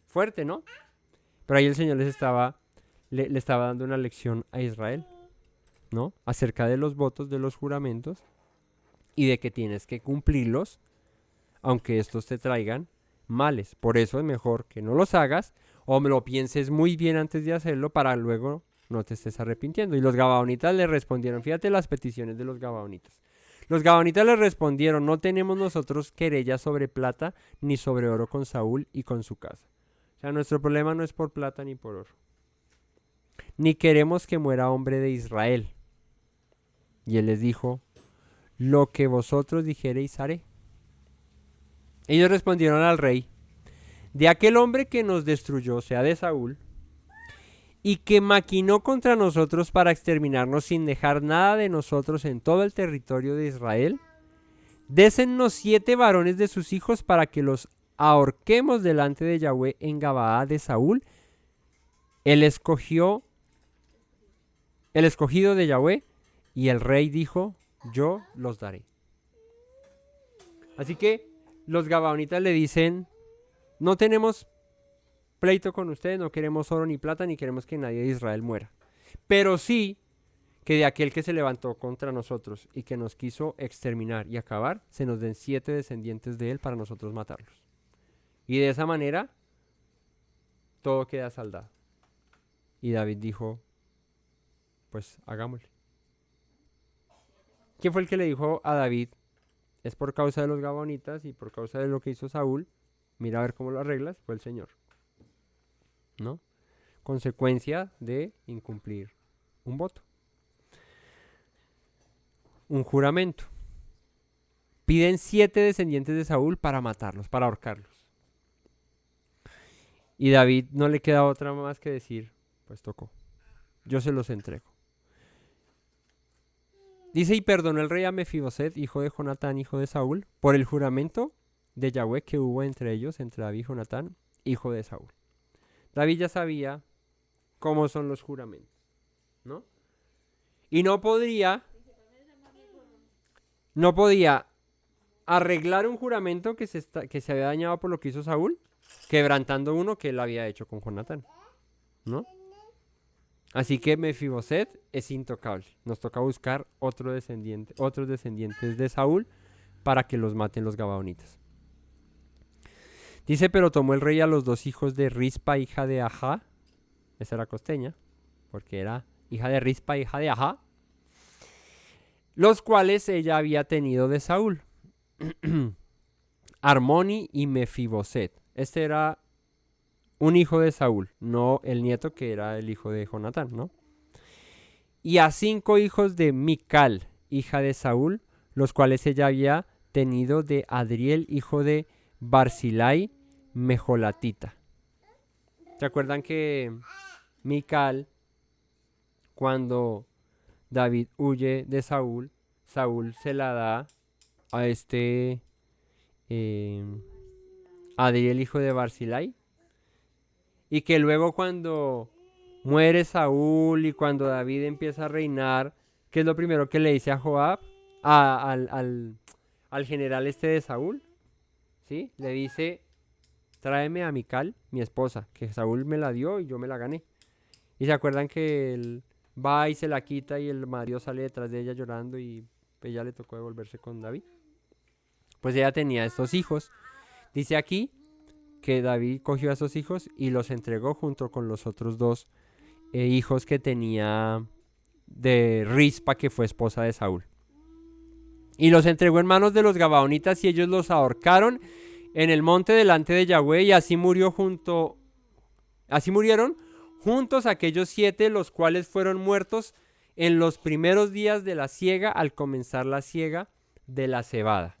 Fuerte, ¿no? Pero ahí el Señor le estaba dando una lección a Israel, ¿no? Acerca de los votos, de los juramentos y de que tienes que cumplirlos, aunque estos te traigan males. Por eso es mejor que no los hagas o me lo pienses muy bien antes de hacerlo para luego no te estés arrepintiendo. Y los gabaonitas le respondieron, fíjate las peticiones de los gabaonitas. Los gabaonitas le respondieron, no tenemos nosotros querella sobre plata ni sobre oro con Saúl y con su casa. O sea, nuestro problema no es por plata ni por oro. Ni queremos que muera hombre de Israel. Y él les dijo, lo que vosotros dijereis haré. Ellos respondieron al rey, de aquel hombre que nos destruyó, o sea, de Saúl, y que maquinó contra nosotros para exterminarnos sin dejar nada de nosotros en todo el territorio de Israel, désennos 7 varones de sus hijos para que los ahorquemos delante de Yahweh en Gabaa de Saúl, el escogido de Yahweh, y el rey dijo, yo los daré. Así que los gabaonitas le dicen, no tenemos pleito con ustedes, no queremos oro ni plata, ni queremos que nadie de Israel muera. Pero sí que de aquel que se levantó contra nosotros y que nos quiso exterminar y acabar, se nos den 7 descendientes de él para nosotros matarlos. Y de esa manera, todo queda saldado. Y David dijo, pues hagámosle. ¿Quién fue el que le dijo a David? Es por causa de los gabaonitas y por causa de lo que hizo Saúl. Mira a ver cómo lo arreglas. Fue el Señor. ¿No? Consecuencia de incumplir un voto. Un juramento. Piden 7 descendientes de Saúl para matarlos, para ahorcarlos. Y David no le queda otra más que decir, pues tocó. Yo se los entrego. Dice, y perdonó el rey a Mefiboset, hijo de Jonatán, hijo de Saúl, por el juramento de Yahweh que hubo entre ellos, entre David y Jonatán, hijo de Saúl. David ya sabía cómo son los juramentos, ¿no? Y no podía arreglar un juramento que se había dañado por lo que hizo Saúl, quebrantando uno que él había hecho con Jonatán, ¿no? Así que Mefiboset es intocable. Nos toca buscar otros descendientes de Saúl para que los maten los gabaonitas. Dice, pero tomó el rey a los 2 hijos de Rispa, hija de Ajá. Esa era costeña, porque era hija de Rispa, hija de Ajá. Los cuales ella había tenido de Saúl. Armoni y Mefiboset. Este era un hijo de Saúl, no el nieto que era el hijo de Jonatán, ¿no? Y a 5 hijos de Mical, hija de Saúl, los cuales ella había tenido de Adriel, hijo de Barzilai, Mejolatita. ¿Se acuerdan que Mical, cuando David huye de Saúl, Saúl se la da a Adriel, hijo de Barzilai? Y que luego cuando muere Saúl y cuando David empieza a reinar, ¿qué es lo primero que le dice a Joab? Al general de Saúl, ¿sí? Le dice, tráeme a Mical, mi esposa, que Saúl me la dio y yo me la gané. Y se acuerdan que él va y se la quita y el marido sale detrás de ella llorando y ella le tocó devolverse con David. Pues ella tenía estos hijos. Dice aquí que David cogió a esos hijos y los entregó junto con los otros 2 hijos que tenía de Rispa, que fue esposa de Saúl. Y los entregó en manos de los gabaonitas y ellos los ahorcaron en el monte delante de Yahweh, y así murieron juntos aquellos 7, los cuales fueron muertos en los primeros días de la siega, al comenzar la siega de la cebada.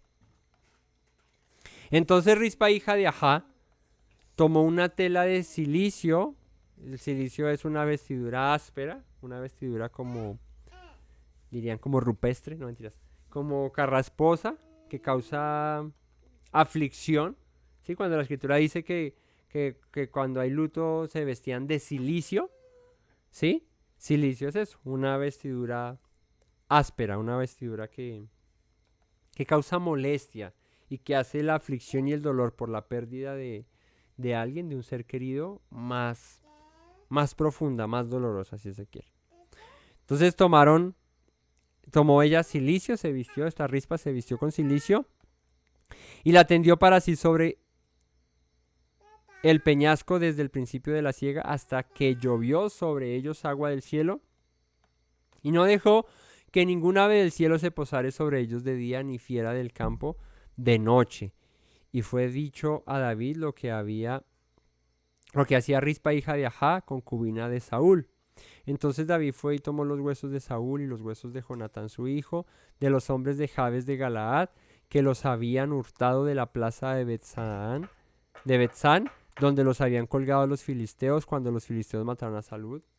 Entonces Rispa, hija de Ajá, tomó una tela de cilicio. El cilicio es una vestidura áspera, una vestidura como, dirían como rupestre, no mentiras, como carrasposa, que causa aflicción. ¿Sí? Cuando la escritura dice que cuando hay luto se vestían de cilicio, ¿sí? Cilicio es eso, una vestidura áspera, una vestidura que causa molestia y que hace la aflicción y el dolor por la pérdida de alguien, de un ser querido, más profunda, más dolorosa, si se quiere. Entonces tomó ella cilicio, se vistió, esta Rispa se vistió con cilicio y la tendió para sí sobre el peñasco desde el principio de la siega hasta que llovió sobre ellos agua del cielo, y no dejó que ningún ave del cielo se posare sobre ellos de día, ni fiera del campo de noche. Y fue dicho a David lo que hacía Rispa, hija de Ajá, concubina de Saúl. Entonces David fue y tomó los huesos de Saúl y los huesos de Jonatán su hijo, de los hombres de Jabes de Galaad, que los habían hurtado de la plaza de Betzán, donde los habían colgado los filisteos cuando los filisteos mataron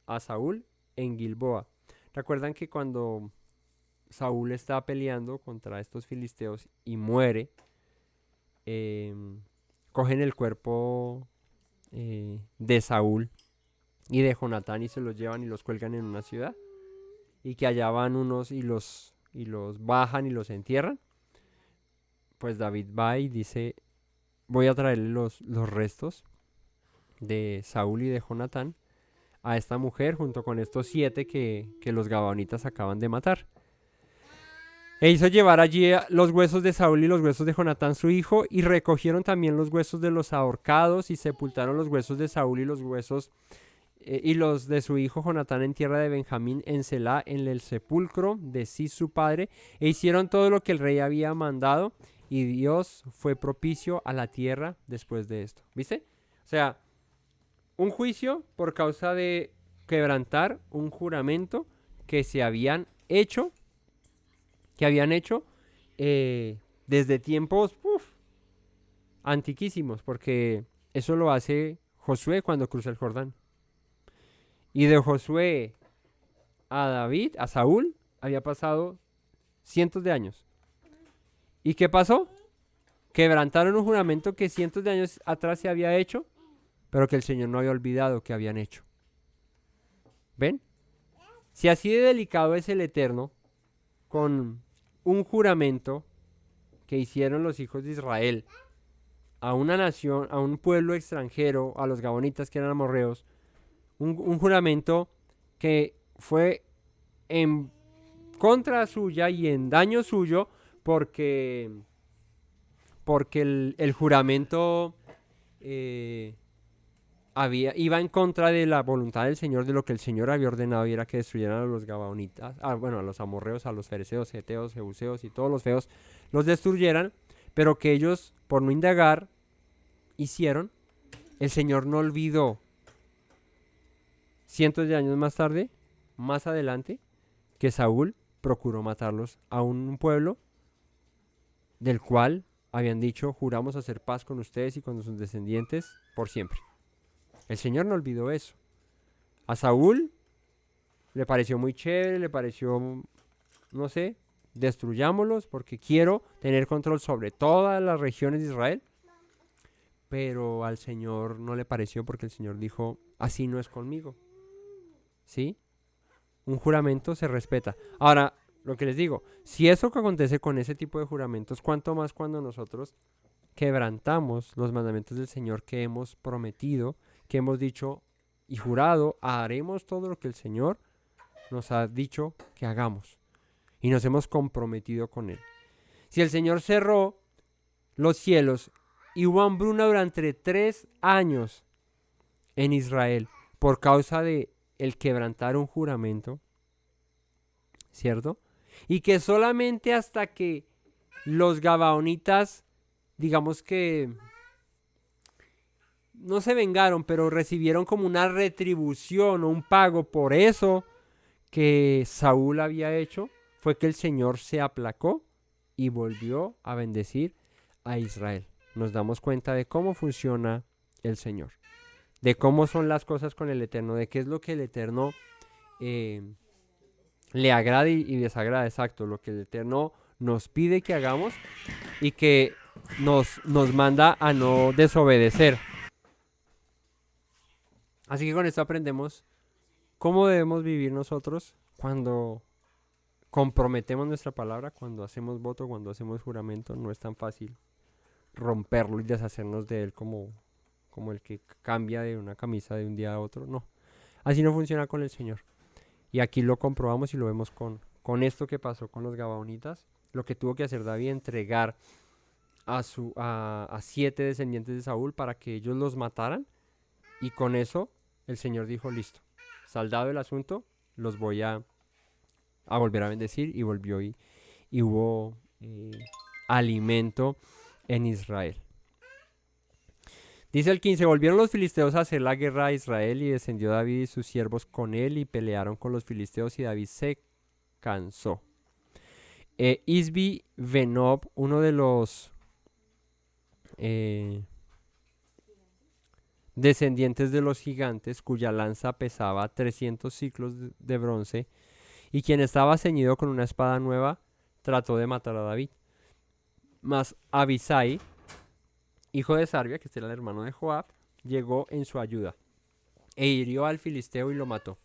a Saúl en Gilboa. ¿Recuerdan que cuando Saúl estaba peleando contra estos filisteos y muere, cogen el cuerpo de Saúl y de Jonatán y se los llevan y los cuelgan en una ciudad? Y que allá van unos y los bajan y los entierran. Pues David va y dice: voy a traerle los restos de Saúl y de Jonatán a esta mujer junto con estos 7 que los gabaonitas acaban de matar. E hizo llevar allí los huesos de Saúl y los huesos de Jonatán su hijo, y recogieron también los huesos de los ahorcados, y sepultaron los huesos de Saúl y los huesos y los de su hijo Jonatán en tierra de Benjamín, en Selá, en el sepulcro de Cis su padre, e hicieron todo lo que el rey había mandado, y Dios fue propicio a la tierra después de esto. ¿Viste? O sea, un juicio por causa de quebrantar un juramento que se habían hecho, desde tiempos antiquísimos, porque eso lo hace Josué cuando cruza el Jordán. Y de Josué a David, a Saúl, había pasado cientos de años. ¿Y qué pasó? Quebrantaron un juramento que cientos de años atrás se había hecho, pero que el Señor no había olvidado que habían hecho. ¿Ven? Si así de delicado es el Eterno con un juramento que hicieron los hijos de Israel a una nación, a un pueblo extranjero, a los gabonitas que eran amorreos, un juramento que fue en contra suya y en daño suyo, porque el juramento iba en contra de la voluntad del Señor, de lo que el Señor había ordenado, y era que destruyeran a los gabaonitas, a los amorreos, a los fereceos, heteos, jebuseos y todos los feos, los destruyeran, pero que ellos, por no indagar, hicieron. El Señor no olvidó cientos de años más tarde, más adelante, que Saúl procuró matarlos a un pueblo del cual habían dicho: juramos hacer paz con ustedes y con sus descendientes por siempre. El Señor no olvidó eso. A Saúl le pareció muy chévere, le pareció, no sé, destruyámoslos porque quiero tener control sobre todas las regiones de Israel. Pero al Señor no le pareció, porque el Señor dijo: así no es conmigo. ¿Sí? Un juramento se respeta. Ahora, lo que les digo, si eso que acontece con ese tipo de juramentos, ¿cuánto más cuando nosotros quebrantamos los mandamientos del Señor que hemos prometido, que hemos dicho y jurado, haremos todo lo que el Señor nos ha dicho que hagamos, y nos hemos comprometido con Él? Si el Señor cerró los cielos y hubo hambruna durante 3 años en Israel por causa de el quebrantar un juramento, ¿cierto? Y que solamente hasta que los gabaonitas, digamos que no se vengaron, pero recibieron como una retribución o un pago por eso que Saúl había hecho, fue que el Señor se aplacó y volvió a bendecir a Israel. Nos damos cuenta de cómo funciona el Señor, de cómo son las cosas con el Eterno, de qué es lo que el Eterno le agrada y desagrada, exacto, lo que el Eterno nos pide que hagamos y que nos manda a no desobedecer. Así que con esto aprendemos cómo debemos vivir nosotros cuando comprometemos nuestra palabra, cuando hacemos voto, cuando hacemos juramento. No es tan fácil romperlo y deshacernos de él como el que cambia de una camisa de un día a otro. No, así no funciona con el Señor. Y aquí lo comprobamos y lo vemos con esto que pasó con los gabaonitas. Lo que tuvo que hacer David, entregar a 7 descendientes de Saúl para que ellos los mataran. Y con eso el Señor dijo, listo, saldado el asunto, los voy a volver a bendecir. Y volvió y hubo alimento en Israel. Dice el 15, volvieron los filisteos a hacer la guerra a Israel y descendió David y sus siervos con él y pelearon con los filisteos y David se cansó. Isbi Benob, uno de los descendientes de los gigantes, cuya lanza pesaba 300 ciclos de bronce, y quien estaba ceñido con una espada nueva, trató de matar a David. Mas Abisai, hijo de Sarbia, que este era el hermano de Joab, llegó en su ayuda, e hirió al filisteo y lo mató.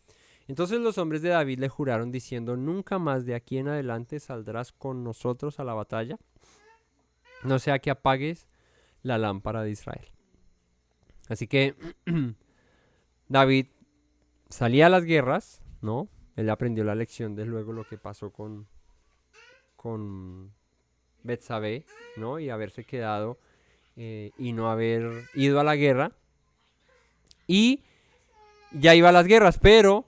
Entonces los hombres de David le juraron diciendo, nunca más de aquí en adelante saldrás con nosotros a la batalla, no sea que apagues la lámpara de Israel. Así que David salía a las guerras, ¿no? Él aprendió la lección de luego lo que pasó con Betsabé, ¿no? Y haberse quedado y no haber ido a la guerra. Y ya iba a las guerras, pero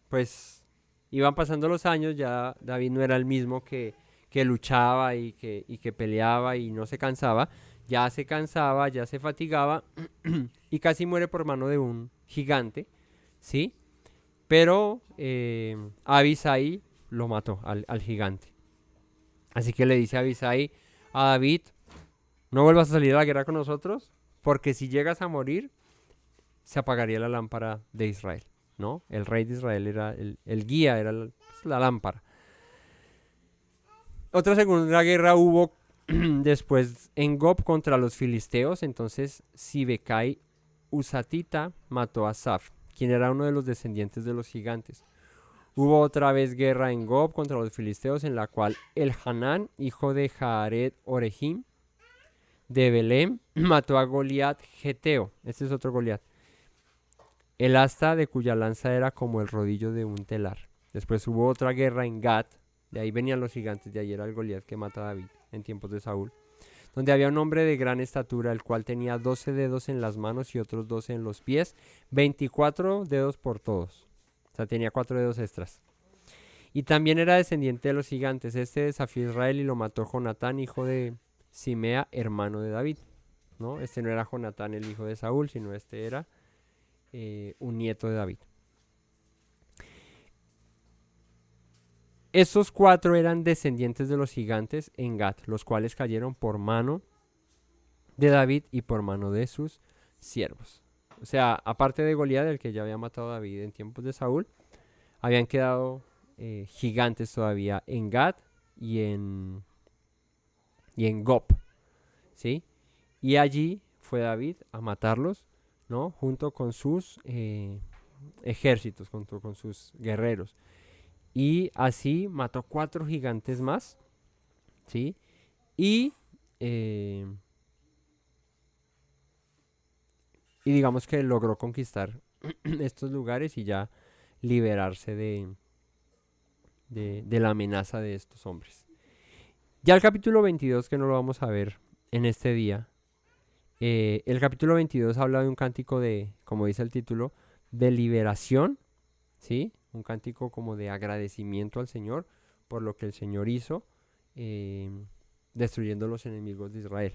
pues iban pasando los años, ya David no era el mismo que luchaba y que peleaba y no se cansaba. Ya se cansaba, ya se fatigaba y casi muere por mano de un gigante, ¿sí? Pero Abisai lo mató al gigante. Así que le dice Abisai a David, no vuelvas a salir a la guerra con nosotros, porque si llegas a morir, se apagaría la lámpara de Israel, ¿no? El rey de Israel era el guía, era la lámpara. Otra segunda guerra hubo después en Gob contra los filisteos. Entonces Sibecai Usatita mató a Saf, quien era uno de los descendientes de los gigantes. Hubo otra vez guerra en Gob contra los filisteos, en la cual el Hanán, hijo de Jared Orejim de Belém, mató a Goliat Geteo. Este es otro Goliat, el asta de cuya lanza era como el rodillo de un telar. Después hubo otra guerra en Gat, de ahí venían los gigantes, de ahí era el Goliat que mata a David en tiempos de Saúl, donde había un hombre de gran estatura, el cual tenía 12 dedos en las manos y otros 12 en los pies, 24 dedos por todos. O sea, tenía 4 dedos extras. Y también era descendiente de los gigantes. Este desafió a Israel y lo mató Jonatán, hijo de Simea, hermano de David, ¿no? Este no era Jonatán, el hijo de Saúl, sino este era un nieto de David. Estos 4 eran descendientes de los gigantes en Gat, los cuales cayeron por mano de David y por mano de sus siervos. O sea, aparte de Goliat, el que ya había matado a David en tiempos de Saúl, habían quedado gigantes todavía en Gat y en Gob, ¿sí? Y allí fue David a matarlos, ¿no? Junto con sus ejércitos, junto con sus guerreros. Y así mató 4 gigantes más, ¿sí? Y digamos que logró conquistar estos lugares y ya liberarse de la amenaza de estos hombres. Ya el capítulo 22, que no lo vamos a ver en este día, el capítulo 22 habla de un cántico de, como dice el título, de liberación, ¿sí? Un cántico como de agradecimiento al Señor por lo que el Señor hizo, destruyendo los enemigos de Israel.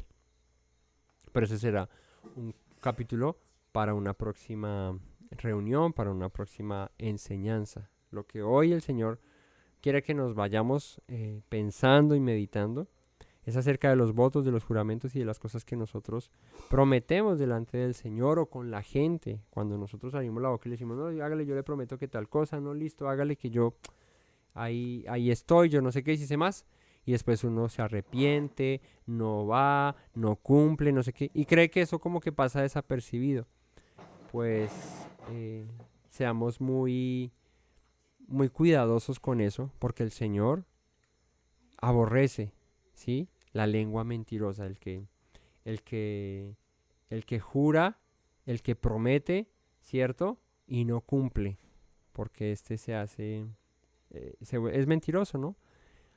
Pero ese será un capítulo para una próxima reunión, para una próxima enseñanza. Lo que hoy el Señor quiere que nos vayamos pensando y meditando es acerca de los votos, de los juramentos y de las cosas que nosotros prometemos delante del Señor o con la gente. Cuando nosotros abrimos la boca y le decimos, no, hágale, yo le prometo que tal cosa, no, listo, hágale que yo ahí estoy, yo no sé qué, hice más. Y después uno se arrepiente, no va, no cumple, no sé qué. Y cree que eso como que pasa desapercibido. Pues seamos muy cuidadosos con eso, porque el Señor aborrece, ¿sí? La lengua mentirosa, el que jura, el que promete, ¿cierto? Y no cumple, porque se hace, es mentiroso, ¿no?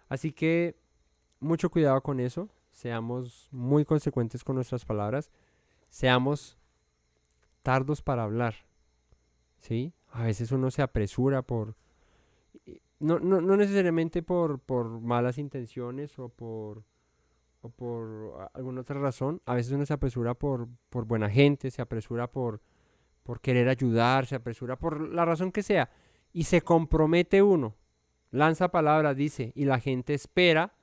Así que mucho cuidado con eso, seamos muy consecuentes con nuestras palabras, seamos tardos para hablar, ¿sí? A veces uno se apresura no necesariamente por malas intenciones o por alguna otra razón. A veces uno se apresura por buena gente, se apresura por querer ayudar, se apresura por la razón que sea. Y se compromete uno, lanza palabras, dice, y la gente espera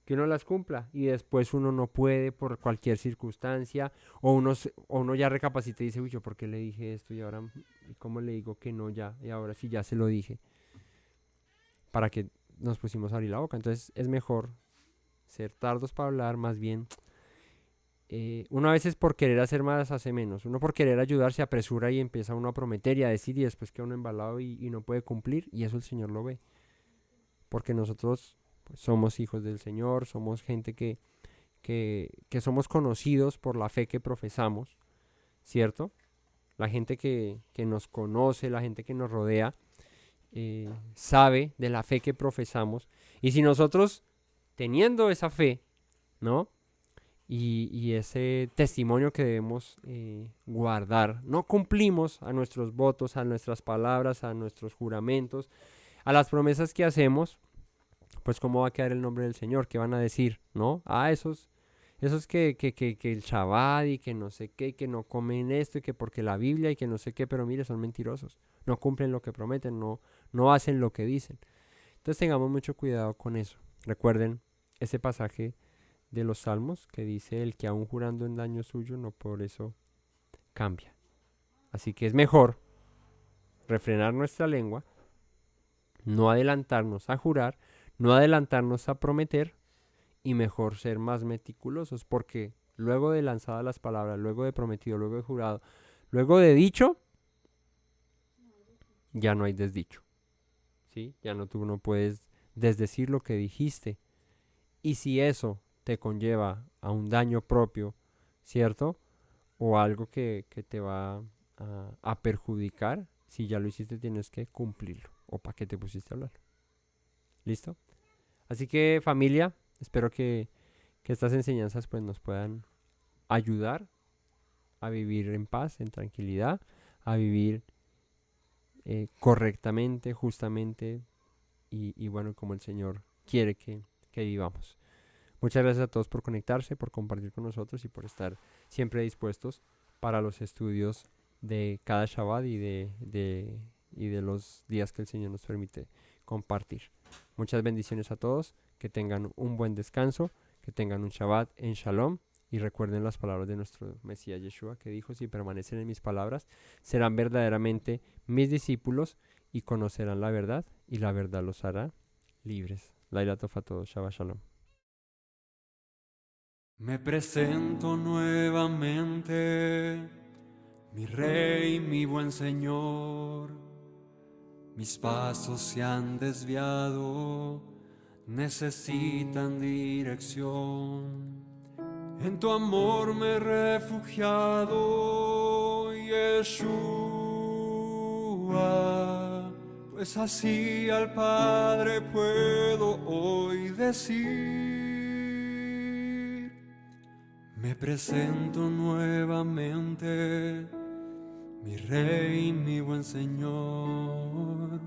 que uno las cumpla. Y después uno no puede por cualquier circunstancia, o uno ya recapacita y dice, uy, ¿yo por qué le dije esto? Y ahora, ¿cómo le digo que no ya? Y ahora sí ya se lo dije. ¿Para que nos pusimos a abrir la boca? Entonces es mejor ser tardos para hablar, más bien. Uno a veces por querer hacer más hace menos. Uno por querer ayudar se apresura y empieza uno a prometer y a decir y después queda uno embalado y no puede cumplir, y eso el Señor lo ve. Porque nosotros pues, somos hijos del Señor, somos gente que somos conocidos por la fe que profesamos, ¿cierto? La gente que nos conoce, la gente que nos rodea, sabe de la fe que profesamos. Y si nosotros, teniendo esa fe, ¿no? Y ese testimonio que debemos guardar, no cumplimos a nuestros votos, a nuestras palabras, a nuestros juramentos, a las promesas que hacemos, pues cómo va a quedar el nombre del Señor, qué van a decir, ¿no? Esos que el Shabbat y que no sé qué, que no comen esto y que porque la Biblia y que no sé qué, pero mire, son mentirosos, no cumplen lo que prometen, no hacen lo que dicen. Entonces tengamos mucho cuidado con eso. Recuerden ese pasaje de los Salmos que dice, el que aún jurando en daño suyo, no por eso cambia. Así que es mejor refrenar nuestra lengua, no adelantarnos a jurar, no adelantarnos a prometer, y mejor ser más meticulosos, porque luego de lanzadas las palabras, luego de prometido, luego de jurado, luego de dicho, ya no hay desdicho, ¿sí? Ya tú no puedes desdecir lo que dijiste, y si eso te conlleva a un daño propio, ¿cierto? O algo que te va a perjudicar, si ya lo hiciste tienes que cumplirlo, o para qué te pusiste a hablar. ¿Listo? Así que familia, espero que estas enseñanzas pues nos puedan ayudar a vivir en paz, en tranquilidad, a vivir correctamente, justamente y bueno, como el Señor quiere que vivamos. Muchas gracias a todos por conectarse, por compartir con nosotros y por estar siempre dispuestos para los estudios de cada Shabbat y de los días que el Señor nos permite compartir. Muchas bendiciones a todos, que tengan un buen descanso, que tengan un Shabbat en Shalom, y recuerden las palabras de nuestro Mesías Yeshua, que dijo, si permanecen en mis palabras, serán verdaderamente mis discípulos y conocerán la verdad, y la verdad los hará libres. Laila Tov a todos, Shabbat Shalom. Me presento nuevamente, mi Rey, mi buen Señor. Mis pasos se han desviado, necesitan dirección. En tu amor me he refugiado, Yeshua, pues así al Padre puedo hoy decir. Me presento nuevamente, mi Rey, mi buen Señor.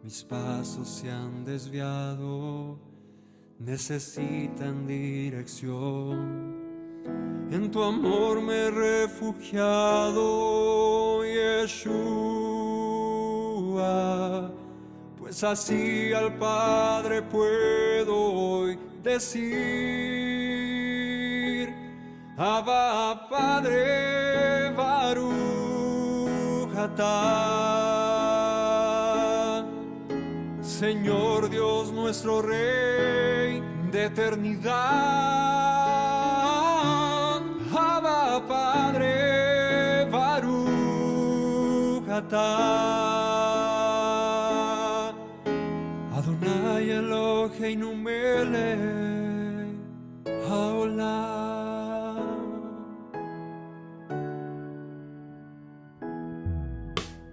Mis pasos se han desviado, necesitan dirección. En tu amor me he refugiado, Yeshua, pues así al Padre puedo hoy decir. Abba, Padre, Baruch atah, Señor Dios nuestro Rey de eternidad. Abba, Padre, Baruch atah, Adonai Eloheinu melech haolam.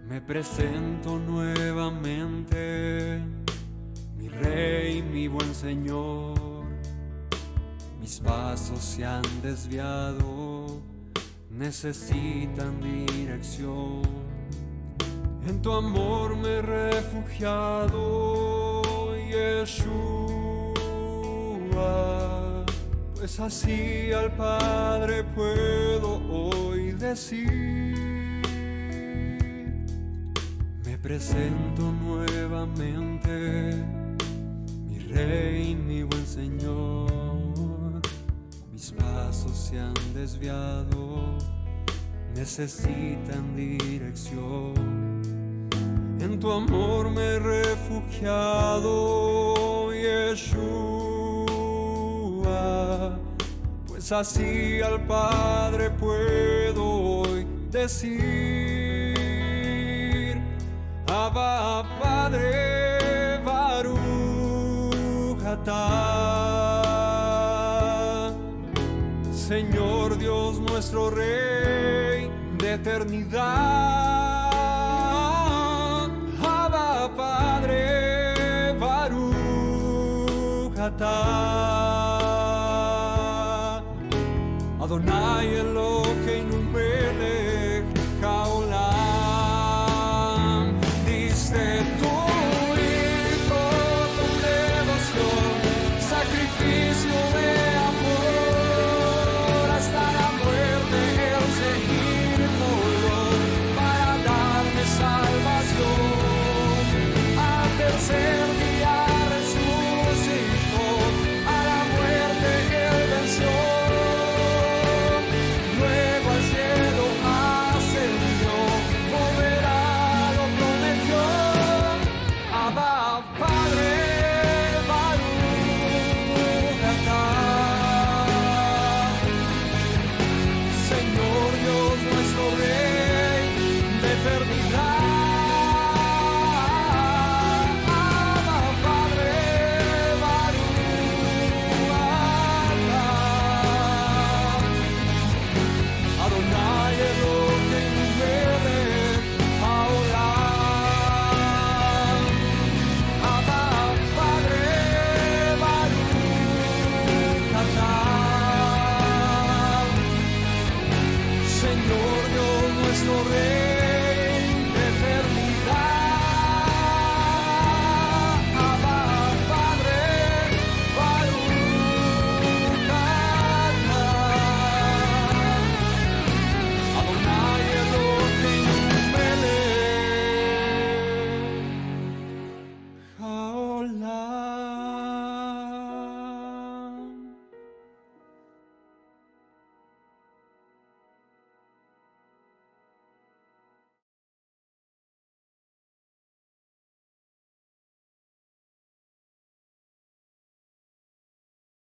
Me presento nuevamente, mi Rey, mi buen Señor. mis pasos se han desviado, necesitan dirección. En tu amor me he refugiado, Yeshua, pues así al Padre puedo hoy decir: me presento nuevamente, mi Rey, mi buen Señor. Mis pasos se han desviado, necesitan dirección. En tu amor me he refugiado, Yeshua, pues así al Padre puedo hoy decir: Abba, Padre, Baruch atah. Señor Dios nuestro Rey de eternidad, Abba, Padre, Baruch atah.